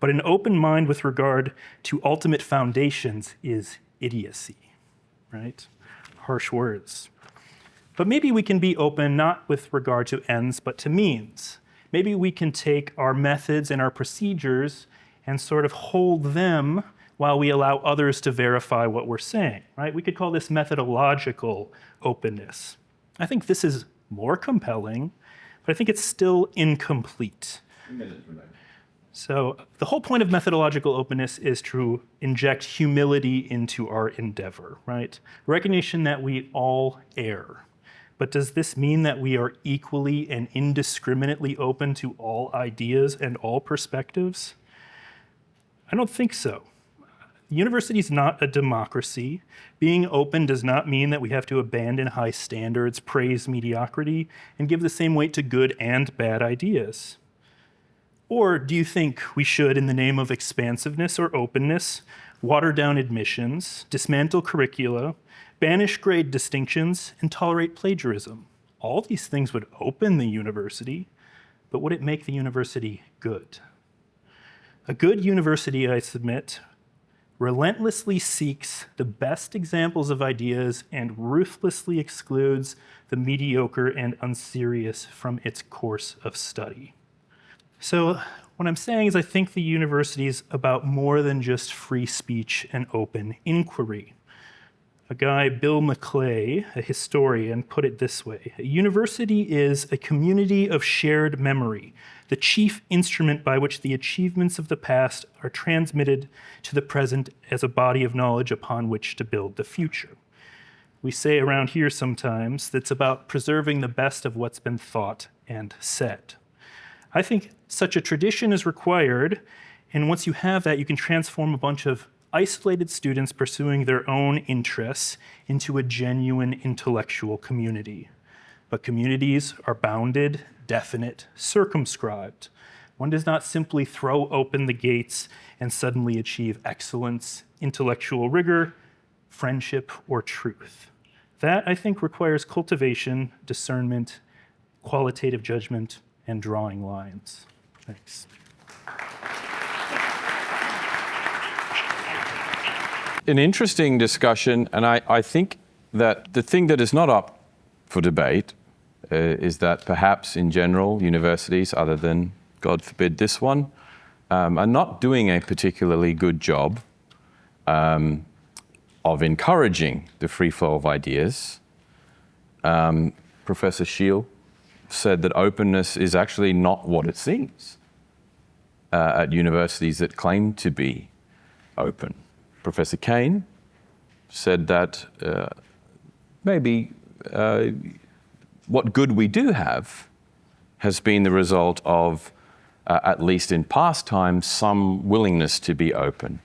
but an open mind with regard to ultimate foundations is idiocy, right? Harsh words. But maybe we can be open not with regard to ends, but to means. Maybe we can take our methods and our procedures and sort of hold them while we allow others to verify what we're saying, right? We could call this methodological openness. I think this is more compelling, but I think it's still incomplete. So the whole point of methodological openness is to inject humility into our endeavor, right? Recognition that we all err. But does this mean that we are equally and indiscriminately open to all ideas and all perspectives? I don't think so. The university is not a democracy. Being open does not mean that we have to abandon high standards, praise mediocrity, and give the same weight to good and bad ideas. Or do you think we should, in the name of expansiveness or openness, water down admissions, dismantle curricula, banish grade distinctions, and tolerate plagiarism? All these things would open the university, but would it make the university good? A good university, I submit, relentlessly seeks the best examples of ideas and ruthlessly excludes the mediocre and unserious from its course of study. So what I'm saying is I think the university is about more than just free speech and open inquiry. A guy, Bill McClay, a historian, put it this way: a university is a community of shared memory, the chief instrument by which the achievements of the past are transmitted to the present as a body of knowledge upon which to build the future. We say around here sometimes that it's about preserving the best of what's been thought and said. I think such a tradition is required, and once you have that, you can transform a bunch of isolated students pursuing their own interests into a genuine intellectual community. But communities are bounded, definite, circumscribed. One does not simply throw open the gates and suddenly achieve excellence, intellectual rigor, friendship, or truth. That, I think, requires cultivation, discernment, qualitative judgment, and drawing lines. Thanks. An interesting discussion, and I think that the thing that is not up for debate is that perhaps in general universities, other than, God forbid, this one, are not doing a particularly good job of encouraging the free flow of ideas. Professor Scheall said that openness is actually not what it seems at universities that claim to be open. Professor Kane said that maybe what good we do have has been the result of, at least in past times, some willingness to be open.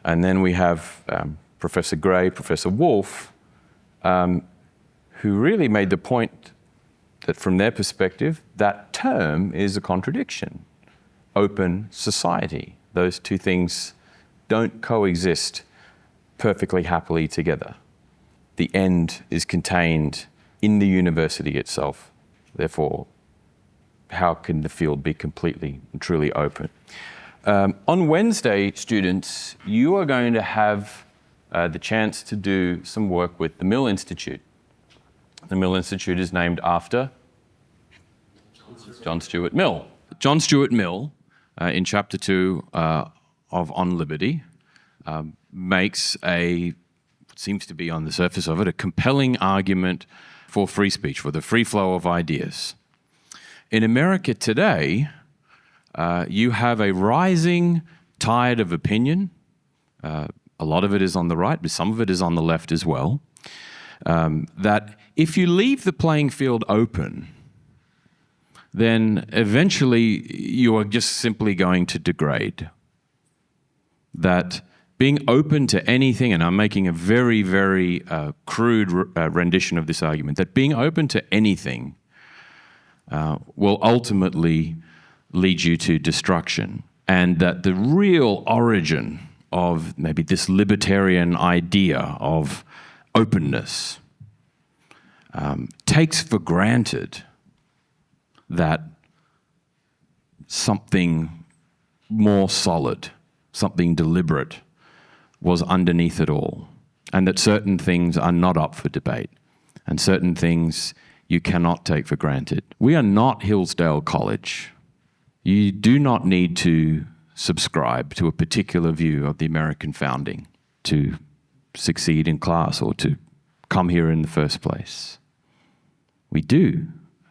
And then we have Professor Gray, Professor Wolf, who really made the point that from their perspective, that term is a contradiction. Open society. Those two things don't coexist perfectly happily together. The end is contained in the university itself. Therefore, how can the field be completely and truly open? On Wednesday, students, you are going to have the chance to do some work with the Mill Institute. The Mill Institute is named after John Stuart Mill. John Stuart Mill, in Chapter 2 of On Liberty, makes what seems to be on the surface of it, a compelling argument for free speech, for the free flow of ideas. In America today, you have a rising tide of opinion. A lot of it is on the right, but some of it is on the left as well. That if you leave the playing field open, then eventually you are just simply going to degrade. That being open to anything, and I'm making a very, very crude rendition of this argument, that being open to anything will ultimately lead you to destruction, and that the real origin of maybe this libertarian idea of openness takes for granted that something more solid, something deliberate was underneath it all, and that certain things are not up for debate, and certain things you cannot take for granted. We are not Hillsdale College. You do not need to subscribe to a particular view of the American founding to succeed in class or to come here in the first place. We do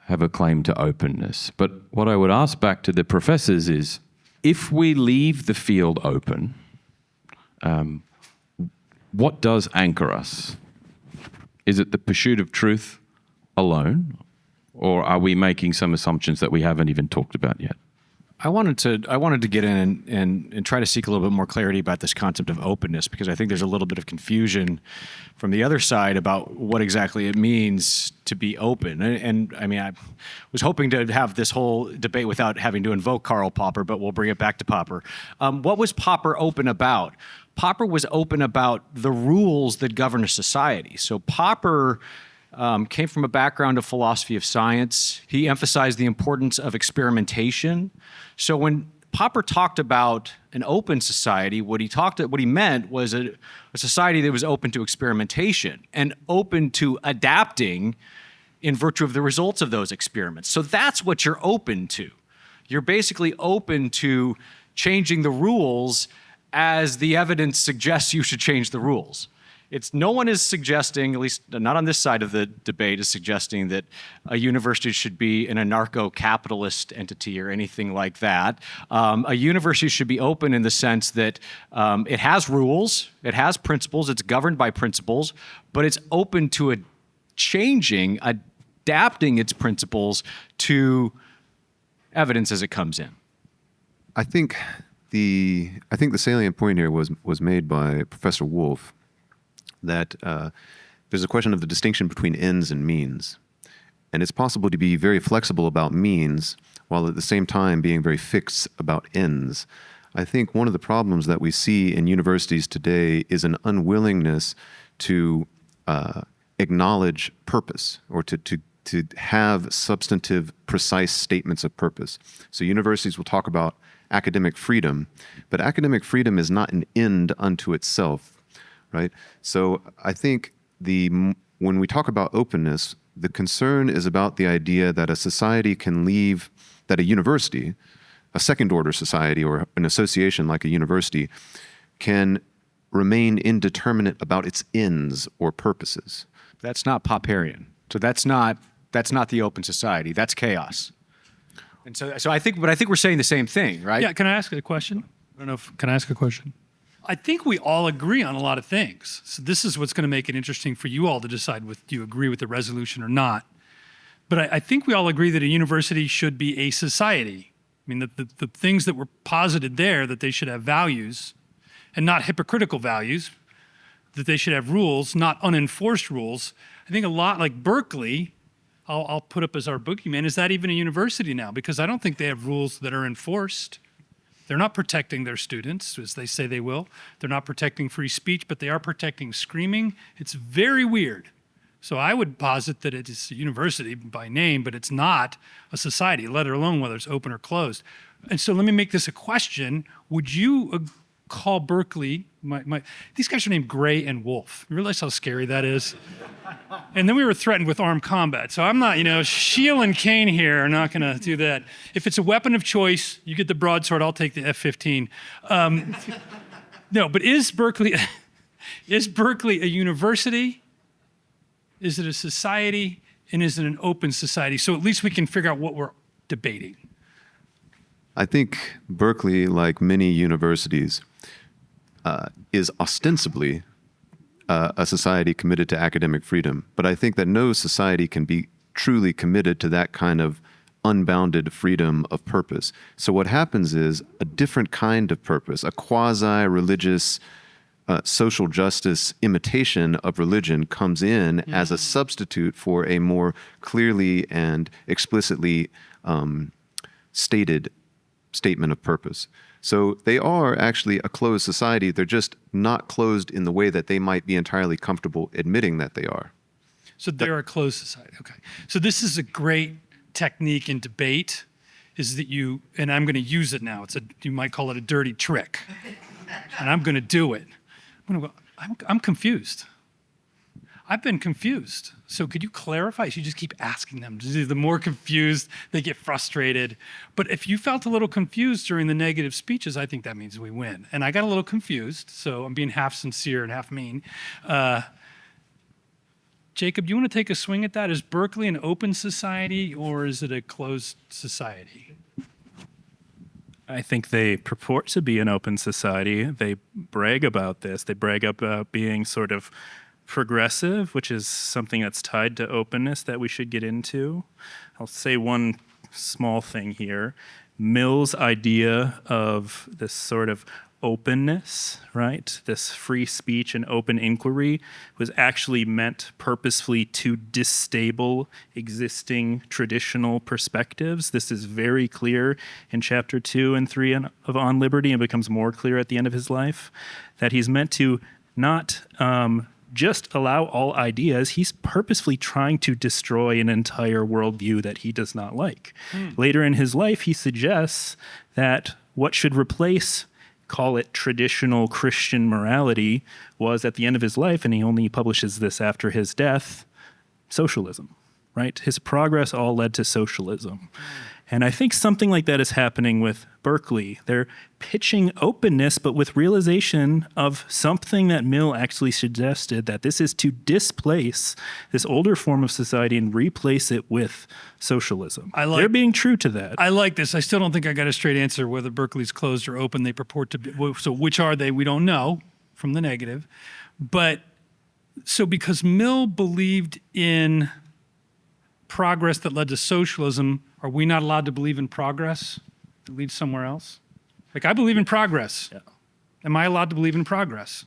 have a claim to openness. But what I would ask back to the professors is, if we leave the field open, what does anchor us? Is it the pursuit of truth alone, or are we making some assumptions that we haven't even talked about yet? I wanted to get in and try to seek a little bit more clarity about this concept of openness, because I think there's a little bit of confusion from the other side about what exactly it means to be open. And I mean, I was hoping to have this whole debate without having to invoke Karl Popper, but we'll bring it back to Popper. What was Popper open about? Popper was open about the rules that govern a society. So Popper came from a background of philosophy of science. He emphasized the importance of experimentation. So when Popper talked about an open society, what he meant was a society that was open to experimentation and open to adapting in virtue of the results of those experiments. So that's what you're open to. You're basically open to changing the rules as the evidence suggests you should change the rules. No one is suggesting, at least not on this side of the debate, is suggesting that a university should be an anarcho-capitalist entity or anything like that. A university should be open in the sense that it has rules, it has principles, it's governed by principles, but it's open to adapting its principles to evidence as it comes in. I think the salient point here was made by Professor Wolff, that there's a question of the distinction between ends and means. And it's possible to be very flexible about means while at the same time being very fixed about ends. I think one of the problems that we see in universities today is an unwillingness to acknowledge purpose, or to have substantive, precise statements of purpose. So universities will talk about academic freedom, but academic freedom is not an end unto itself. Right? So I think when we talk about openness, the concern is about the idea that a society can leave, that a university, a second-order society or an association like a university, can remain indeterminate about its ends or purposes. That's not Popperian. So that's not the open society. That's chaos. And so I think we're saying the same thing, right? Yeah. Can I ask a question? Can I ask a question? I think we all agree on a lot of things. So this is what's going to make it interesting for you all to decide do you agree with the resolution or not. But I think we all agree that a university should be a society. I mean, the things that were posited there, that they should have values and not hypocritical values, that they should have rules, not unenforced rules. I think a lot like Berkeley, I'll put up as our boogeyman, is that even a university now? Because I don't think they have rules that are enforced. They're not protecting their students, as they say they will. They're not protecting free speech, but they are protecting screaming. It's very weird. So I would posit that it is a university by name, but it's not a society, let alone whether it's open or closed. And so let me make this a question. Would you call Berkeley, these guys are named Gray and Wolf. You realize how scary that is? And then we were threatened with armed combat. So I'm not, Scheall and Kane here are not gonna do that. If it's a weapon of choice, you get the broadsword, I'll take the F-15. No, but is Berkeley a university? Is it a society? And is it an open society? So at least we can figure out what we're debating. I think Berkeley, like many universities, is ostensibly a society committed to academic freedom. But I think that no society can be truly committed to that kind of unbounded freedom of purpose. So what happens is a different kind of purpose, a quasi-religious, social justice imitation of religion comes in as a substitute for a more clearly and explicitly stated statement of purpose. So they are actually a closed society. They're just not closed in the way that they might be entirely comfortable admitting that they are. So they're a closed society. Okay. So this is a great technique in debate, is that and I'm going to use it now. You might call it a dirty trick, and I'm going to do it. I'm confused. I've been confused. So could you clarify? You just keep asking them. The more confused, they get frustrated. But if you felt a little confused during the negative speeches, I think that means we win. And I got a little confused, so I'm being half sincere and half mean. Jacob, do you want to take a swing at that? Is Berkeley an open society or is it a closed society? I think they purport to be an open society. They brag about this. They brag about being sort of progressive, which is something that's tied to openness that we should get into. I'll say one small thing here. Mill's idea of this sort of openness, right? This free speech and open inquiry was actually meant purposefully to destable existing traditional perspectives. This is very clear in chapter 2 and 3 of On Liberty, and becomes more clear at the end of his life, that he's meant to not just allow all ideas. He's purposefully trying to destroy an entire worldview that he does not like. Later in his life, he suggests that what should replace, call it traditional Christian morality, was at the end of his life, and he only publishes this after his death, socialism, right? His progress all led to socialism. And I think something like that is happening with Berkeley. They're pitching openness, but with realization of something that Mill actually suggested, that this is to displace this older form of society and replace it with socialism. They're being true to that. I like this. I still don't think I got a straight answer whether Berkeley's closed or open. They purport to be. So which are they? We don't know from the negative. But so because Mill believed in progress that led to socialism, are we not allowed to believe in progress that leads somewhere else? Like, I believe in progress. Yeah. Am I allowed to believe in progress?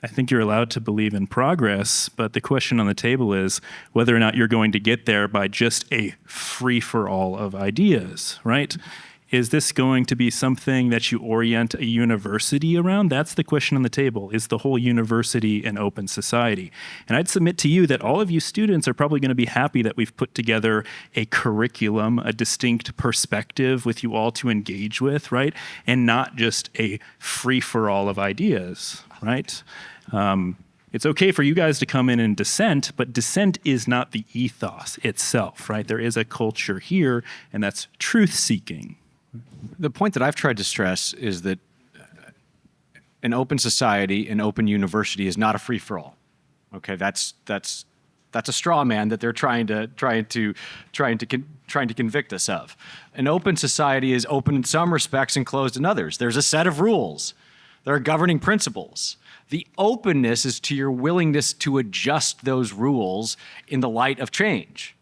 I think you're allowed to believe in progress, but the question on the table is whether or not you're going to get there by just a free-for-all of ideas, right? Is this going to be something that you orient a university around? That's the question on the table. Is the whole university an open society? And I'd submit to you that all of you students are probably going to be happy that we've put together a curriculum, a distinct perspective with you all to engage with, right? And not just a free-for-all of ideas, right? It's okay for you guys to come in and dissent, but dissent is not the ethos itself, right? There is a culture here, and that's truth-seeking. The point that I've tried to stress is that an open society, an open university is not a free-for-all. Okay, that's a straw man that they're trying to convict us of. An open society is open in some respects and closed in others. There's a set of rules. There are governing principles. The openness is to your willingness to adjust those rules in the light of change.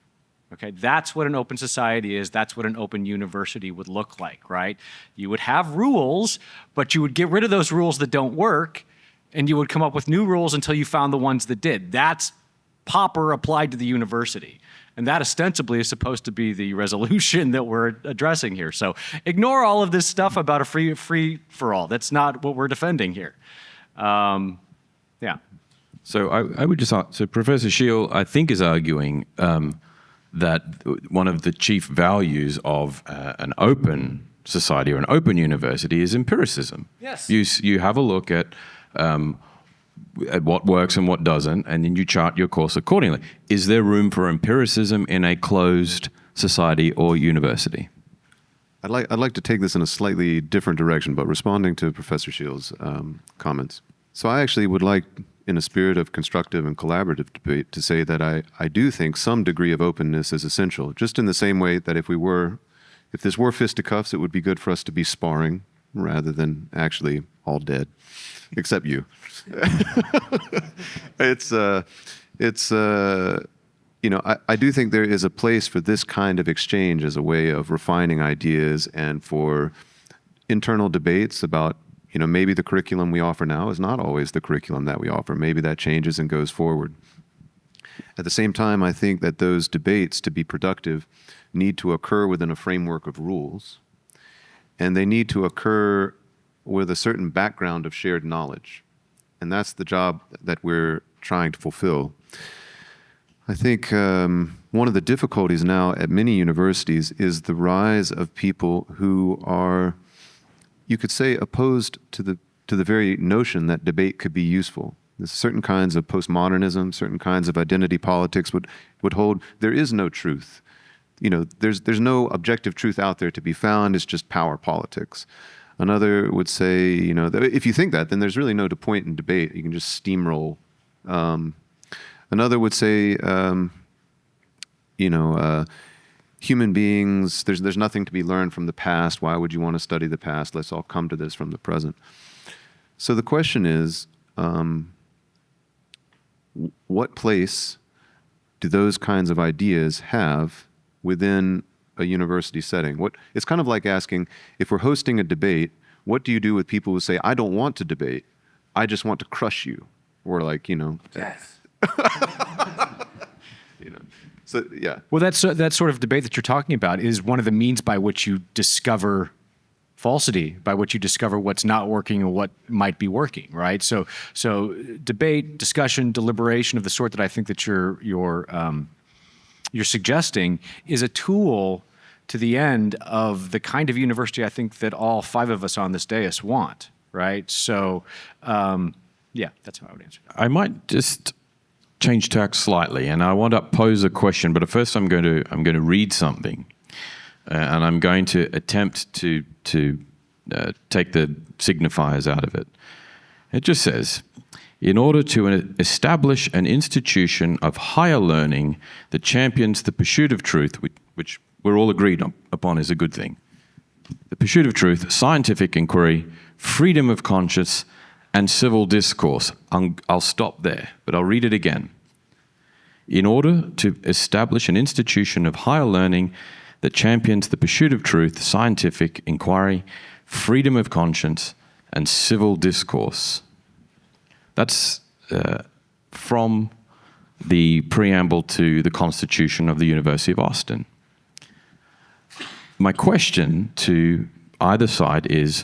Okay, that's what an open society is. That's what an open university would look like, right? You would have rules, but you would get rid of those rules that don't work, and you would come up with new rules until you found the ones that did. That's Popper applied to the university. And that ostensibly is supposed to be the resolution that we're addressing here. So ignore all of this stuff about a free-for-all. That's not what we're defending here. Yeah. So I would just ask, so Professor Scheall, I think, is arguing that one of the chief values of an open society or an open university is empiricism. Yes. You have a look at what works and what doesn't, and then you chart your course accordingly. Is there room for empiricism in a closed society or university? I'd like to take this in a slightly different direction, but responding to Professor Scheall's comments. So I actually would like, in a spirit of constructive and collaborative debate, to say that I do think some degree of openness is essential, just in the same way that if this were fisticuffs, it would be good for us to be sparring rather than actually all dead, except you. I do think there is a place for this kind of exchange as a way of refining ideas and for internal debates about, maybe the curriculum we offer now is not always the curriculum that we offer. Maybe that changes and goes forward. At the same time, I think that those debates, to be productive, need to occur within a framework of rules, and they need to occur with a certain background of shared knowledge. And that's the job that we're trying to fulfill. I think one of the difficulties now at many universities is the rise of people who are, you could say, opposed to the very notion that debate could be useful. There's certain kinds of postmodernism, certain kinds of identity politics would hold there is no truth. There's no objective truth out there to be found. It's just power politics. Another would say, that if you think that, then there's really no point in debate. You can just steamroll. Another would say, human beings, there's nothing to be learned from the past. Why would you want to study the past? Let's all come to this from the present. So the question is, what place do those kinds of ideas have within a university setting? It's kind of like asking, if we're hosting a debate, what do you do with people who say, I don't want to debate, I just want to crush you? Or Yes. So yeah. Well, that sort of debate that you're talking about is one of the means by which you discover falsity, by which you discover what's not working and what might be working, right? So debate, discussion, deliberation of the sort that I think that you're suggesting is a tool to the end of the kind of university I think that all five of us on this dais want, right? So, yeah, that's how I would answer that. I might just change tack slightly, and I want to pose a question, but first I'm going to read something, and I'm going to attempt to take the signifiers out of it. It just says, in order to establish an institution of higher learning that champions the pursuit of truth, which we're all agreed upon is a good thing, the pursuit of truth, scientific inquiry, freedom of conscience, and civil discourse. I'll stop there, but I'll read it again. In order to establish an institution of higher learning that champions the pursuit of truth, scientific inquiry, freedom of conscience, and civil discourse. That's from the preamble to the Constitution of the University of Austin. My question to either side is,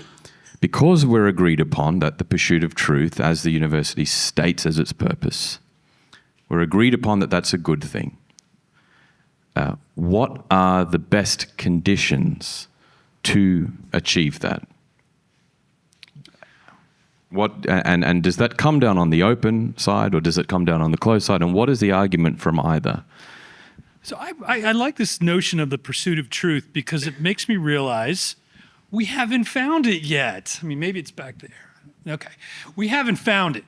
because we're agreed upon that the pursuit of truth, as the university states as its purpose, we're agreed upon that that's a good thing. What are the best conditions to achieve that? And does that come down on the open side, or does it come down on the closed side? And what is the argument from either? So I like this notion of the pursuit of truth because it makes me realize we haven't found it yet. I mean, maybe it's back there. Okay. We haven't found it.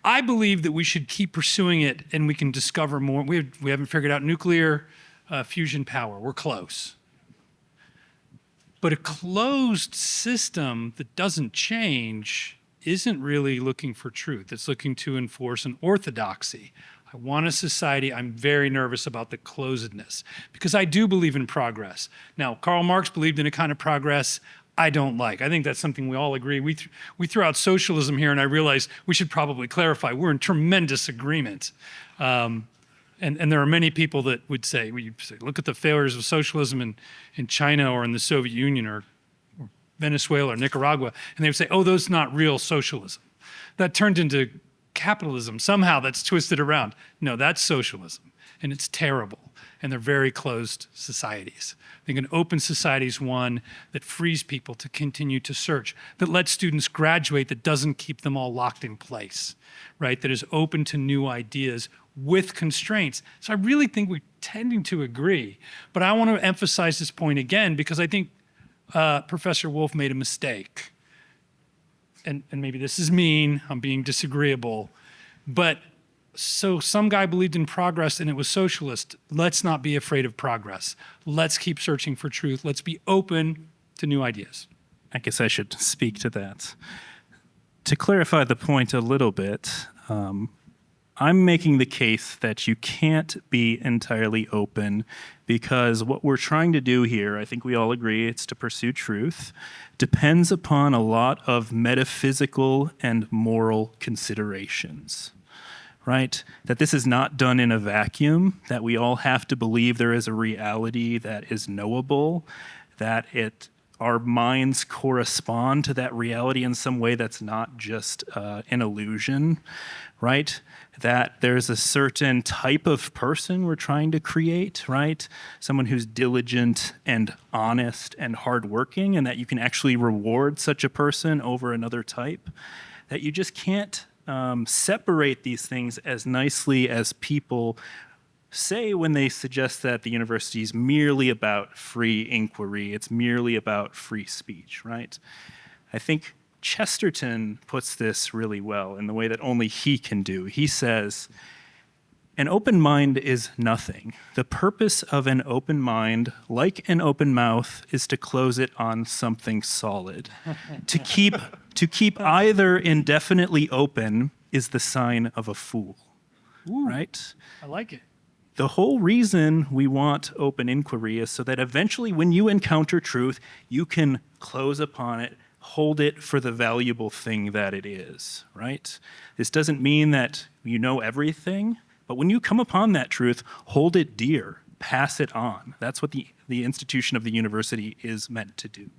I believe that we should keep pursuing it and we can discover more. We haven't figured out nuclear fusion power. We're close. But a closed system that doesn't change isn't really looking for truth. It's looking to enforce an orthodoxy. I want a society. I'm very nervous about the closedness because I do believe in progress. Now, Karl Marx believed in a kind of progress I don't like. I think that's something we all agree. We threw out socialism here, and I realized we should probably clarify. We're in tremendous agreement. And there are many people that would say, look at the failures of socialism in China or in the Soviet Union or Venezuela or Nicaragua, and they would say, oh, those not real socialism. That turned into capitalism. Somehow that's twisted around. No, that's socialism, and it's terrible. And they're very closed societies. I think an open society is one that frees people to continue to search, that lets students graduate, that doesn't keep them all locked in place, right? That is open to new ideas with constraints. So I really think we're tending to agree. But I want to emphasize this point again because I think Professor Wolf made a mistake. And maybe this is mean, I'm being disagreeable, but so some guy believed in progress and it was socialist. Let's not be afraid of progress. Let's keep searching for truth. Let's be open to new ideas. I guess I should speak to that. To clarify the point a little bit, I'm making the case that you can't be entirely open because what we're trying to do here, I think we all agree, it's to pursue truth, depends upon a lot of metaphysical and moral considerations. Right? That this is not done in a vacuum, that we all have to believe there is a reality that is knowable, that our minds correspond to that reality in some way that's not just an illusion, right? That there's a certain type of person we're trying to create, right? Someone who's diligent and honest and hardworking, and that you can actually reward such a person over another type. That you just can't separate these things as nicely as people say when they suggest that the university is merely about free inquiry, it's merely about free speech, right? I think Chesterton puts this really well in the way that only he can do. He says, an open mind is nothing. The purpose of an open mind, like an open mouth, is to close it on something solid. To keep either indefinitely open is the sign of a fool. Ooh, right? I like it. The whole reason we want open inquiry is so that eventually when you encounter truth, you can close upon it, hold it for the valuable thing that it is, right? This doesn't mean that you know everything, but when you come upon that truth, hold it dear, pass it on. That's what the institution of the university is meant to do.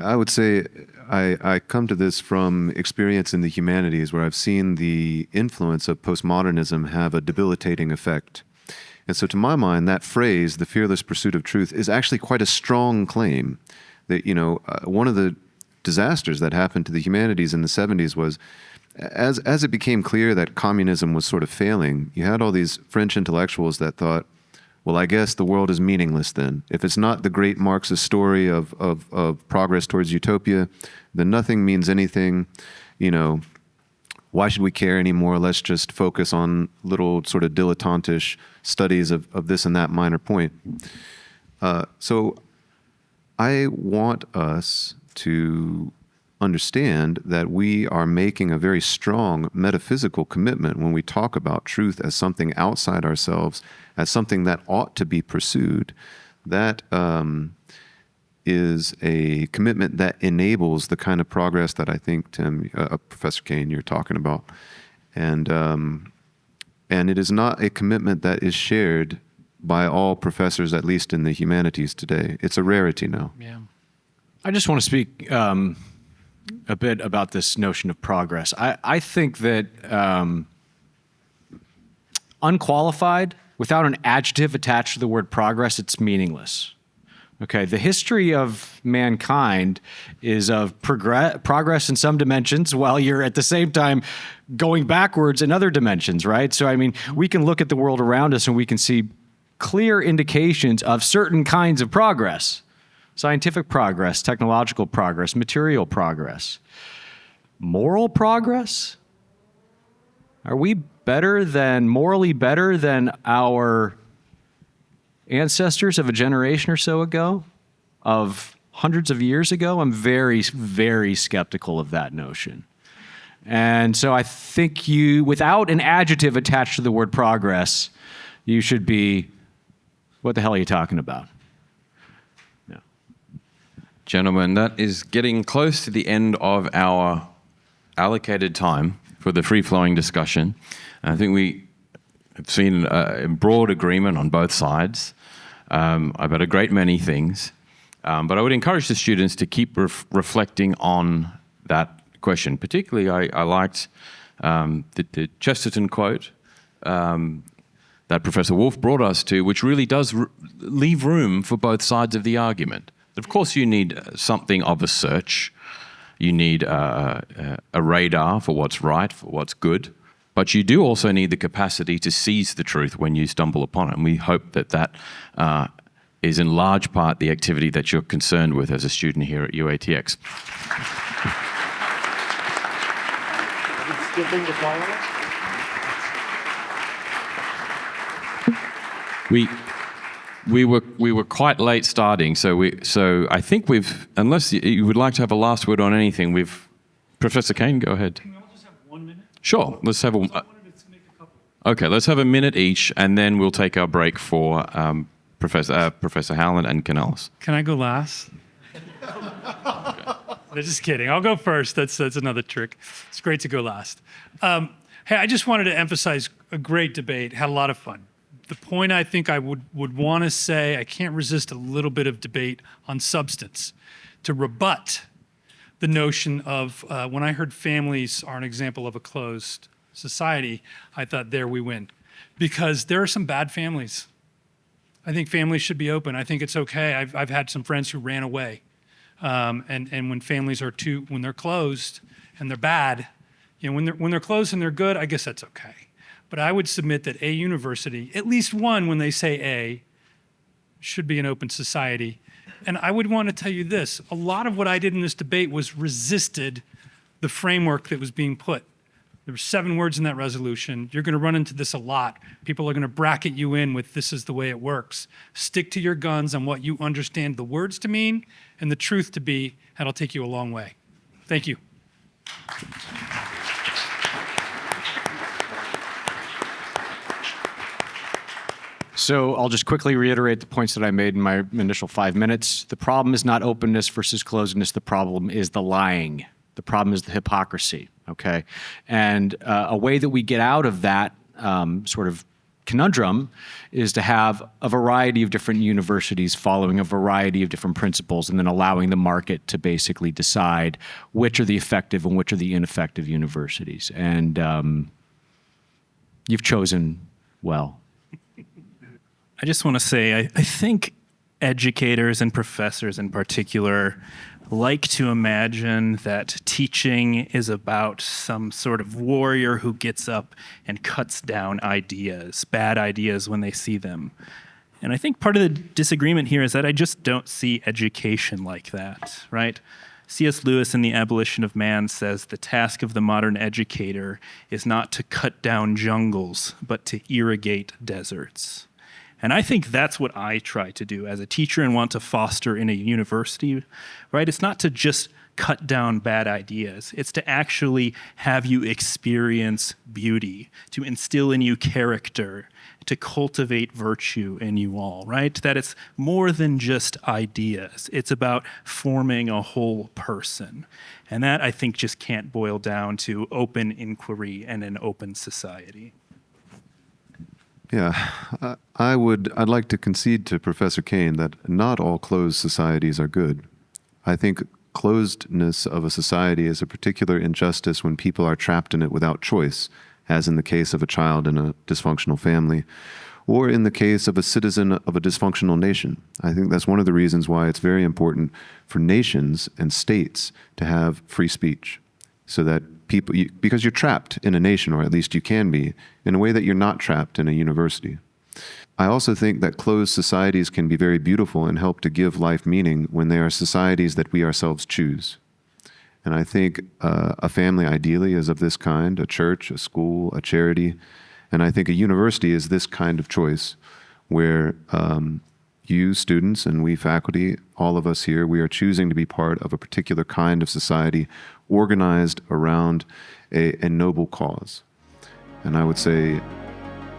I would say I come to this from experience in the humanities where I've seen the influence of postmodernism have a debilitating effect. And so to my mind, that phrase, the fearless pursuit of truth, is actually quite a strong claim. That, one of the disasters that happened to the humanities in the 70s was as it became clear that communism was sort of failing, you had all these French intellectuals that thought, well, I guess the world is meaningless then. If it's not the great Marxist story of progress towards utopia, then nothing means anything. Why should we care anymore? Let's just focus on little sort of dilettantish studies of this and that minor point. So I want us to understand that we are making a very strong metaphysical commitment when we talk about truth as something outside ourselves, as something that ought to be pursued. That is a commitment that enables the kind of progress that I think, Tim, Professor Kane, you're talking about. And it is not a commitment that is shared by all professors, at least in the humanities today. It's a rarity now. Yeah. I just want to speak a bit about this notion of progress. I think that unqualified, without an adjective attached to the word progress, it's meaningless. Okay, the history of mankind is of progress in some dimensions while you're at the same time going backwards in other dimensions, right? So, I mean, we can look at the world around us and we can see clear indications of certain kinds of progress. Scientific progress, technological progress, material progress. Moral progress? Are we morally better than our ancestors of a generation or so ago, of hundreds of years ago? I'm very, very skeptical of that notion. And so I think without an adjective attached to the word progress, you should be, what the hell are you talking about? No. Gentlemen, that is getting close to the end of our allocated time for the free-flowing discussion. And I think we have seen a broad agreement on both sides about a great many things. But I would encourage the students to keep reflecting on that question. Particularly, I liked the Chesterton quote that Professor Wolf brought us to, which really does leave room for both sides of the argument. Of course, you need something of a search. You need a radar for what's right, for what's good. But you do also need the capacity to seize the truth when you stumble upon it. And we hope that that is in large part the activity that you're concerned with as a student here at UATX. We were quite late starting, so I think we've, unless you would like to have a last word on anything, Professor Kane, go ahead. Can we all just have 1 minute? Sure, let's have I wanted to make a couple. Okay, let's have a minute each, and then we'll take our break for Professor Howland and Canales. Can I go last? No, just kidding. I'll go first. That's another trick. It's great to go last. Hey, I just wanted to emphasize a great debate. Had a lot of fun. The point I think I would want to say, I can't resist a little bit of debate on substance to rebut the notion of when I heard families are an example of a closed society, I thought there we win. Because there are some bad families. I think families should be open. I think it's okay. I've had some friends who ran away. And when families are when they're closed and they're bad, you know, when they're closed and they're good, I guess that's okay. But I would submit that a university, at least one, when they say a, should be an open society. And I would want to tell you this, a lot of what I did in this debate was resisted the framework that was being put. There were 7 words in that resolution. You're going to run into this a lot. People are going to bracket you in with this is the way it works. Stick to your guns on what you understand the words to mean and the truth to be, and it'll take you a long way. Thank you. So I'll just quickly reiterate the points that I made in my initial 5 minutes. The problem is not openness versus closedness. The problem is the lying. The problem is the hypocrisy, okay? And a way that we get out of that sort of conundrum is to have a variety of different universities following a variety of different principles and then allowing the market to basically decide which are the effective and which are the ineffective universities. And you've chosen well. I just want to say, I think educators and professors in particular like to imagine that teaching is about some sort of warrior who gets up and cuts down ideas, bad ideas when they see them. And I think part of the disagreement here is that I just don't see education like that, right? C.S. Lewis in The Abolition of Man says the task of the modern educator is not to cut down jungles, but to irrigate deserts. And I think that's what I try to do as a teacher and want to foster in a university, right? It's not to just cut down bad ideas. It's to actually have you experience beauty, to instill in you character, to cultivate virtue in you all, right? That it's more than just ideas. It's about forming a whole person. And that, I think, just can't boil down to open inquiry and an open society. Yeah, I'd like to concede to Professor Kane that not all closed societies are good. I think closedness of a society is a particular injustice when people are trapped in it without choice, as in the case of a child in a dysfunctional family, or in the case of a citizen of a dysfunctional nation. I think that's one of the reasons why it's very important for nations and states to have free speech, so that people, because you're trapped in a nation, or at least you can be, in a way that you're not trapped in a university. I also think that closed societies can be very beautiful and help to give life meaning when they are societies that we ourselves choose. And I think a family ideally is of this kind, a church, a school, a charity. And I think a university is this kind of choice where you students and we faculty, all of us here, we are choosing to be part of a particular kind of society organized around a noble cause. And I would say,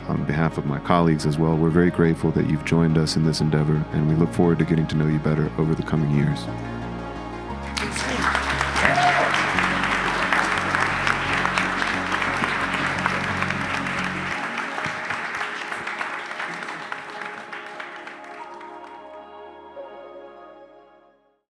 on behalf of my colleagues as well, we're very grateful that you've joined us in this endeavor, and we look forward to getting to know you better over the coming years.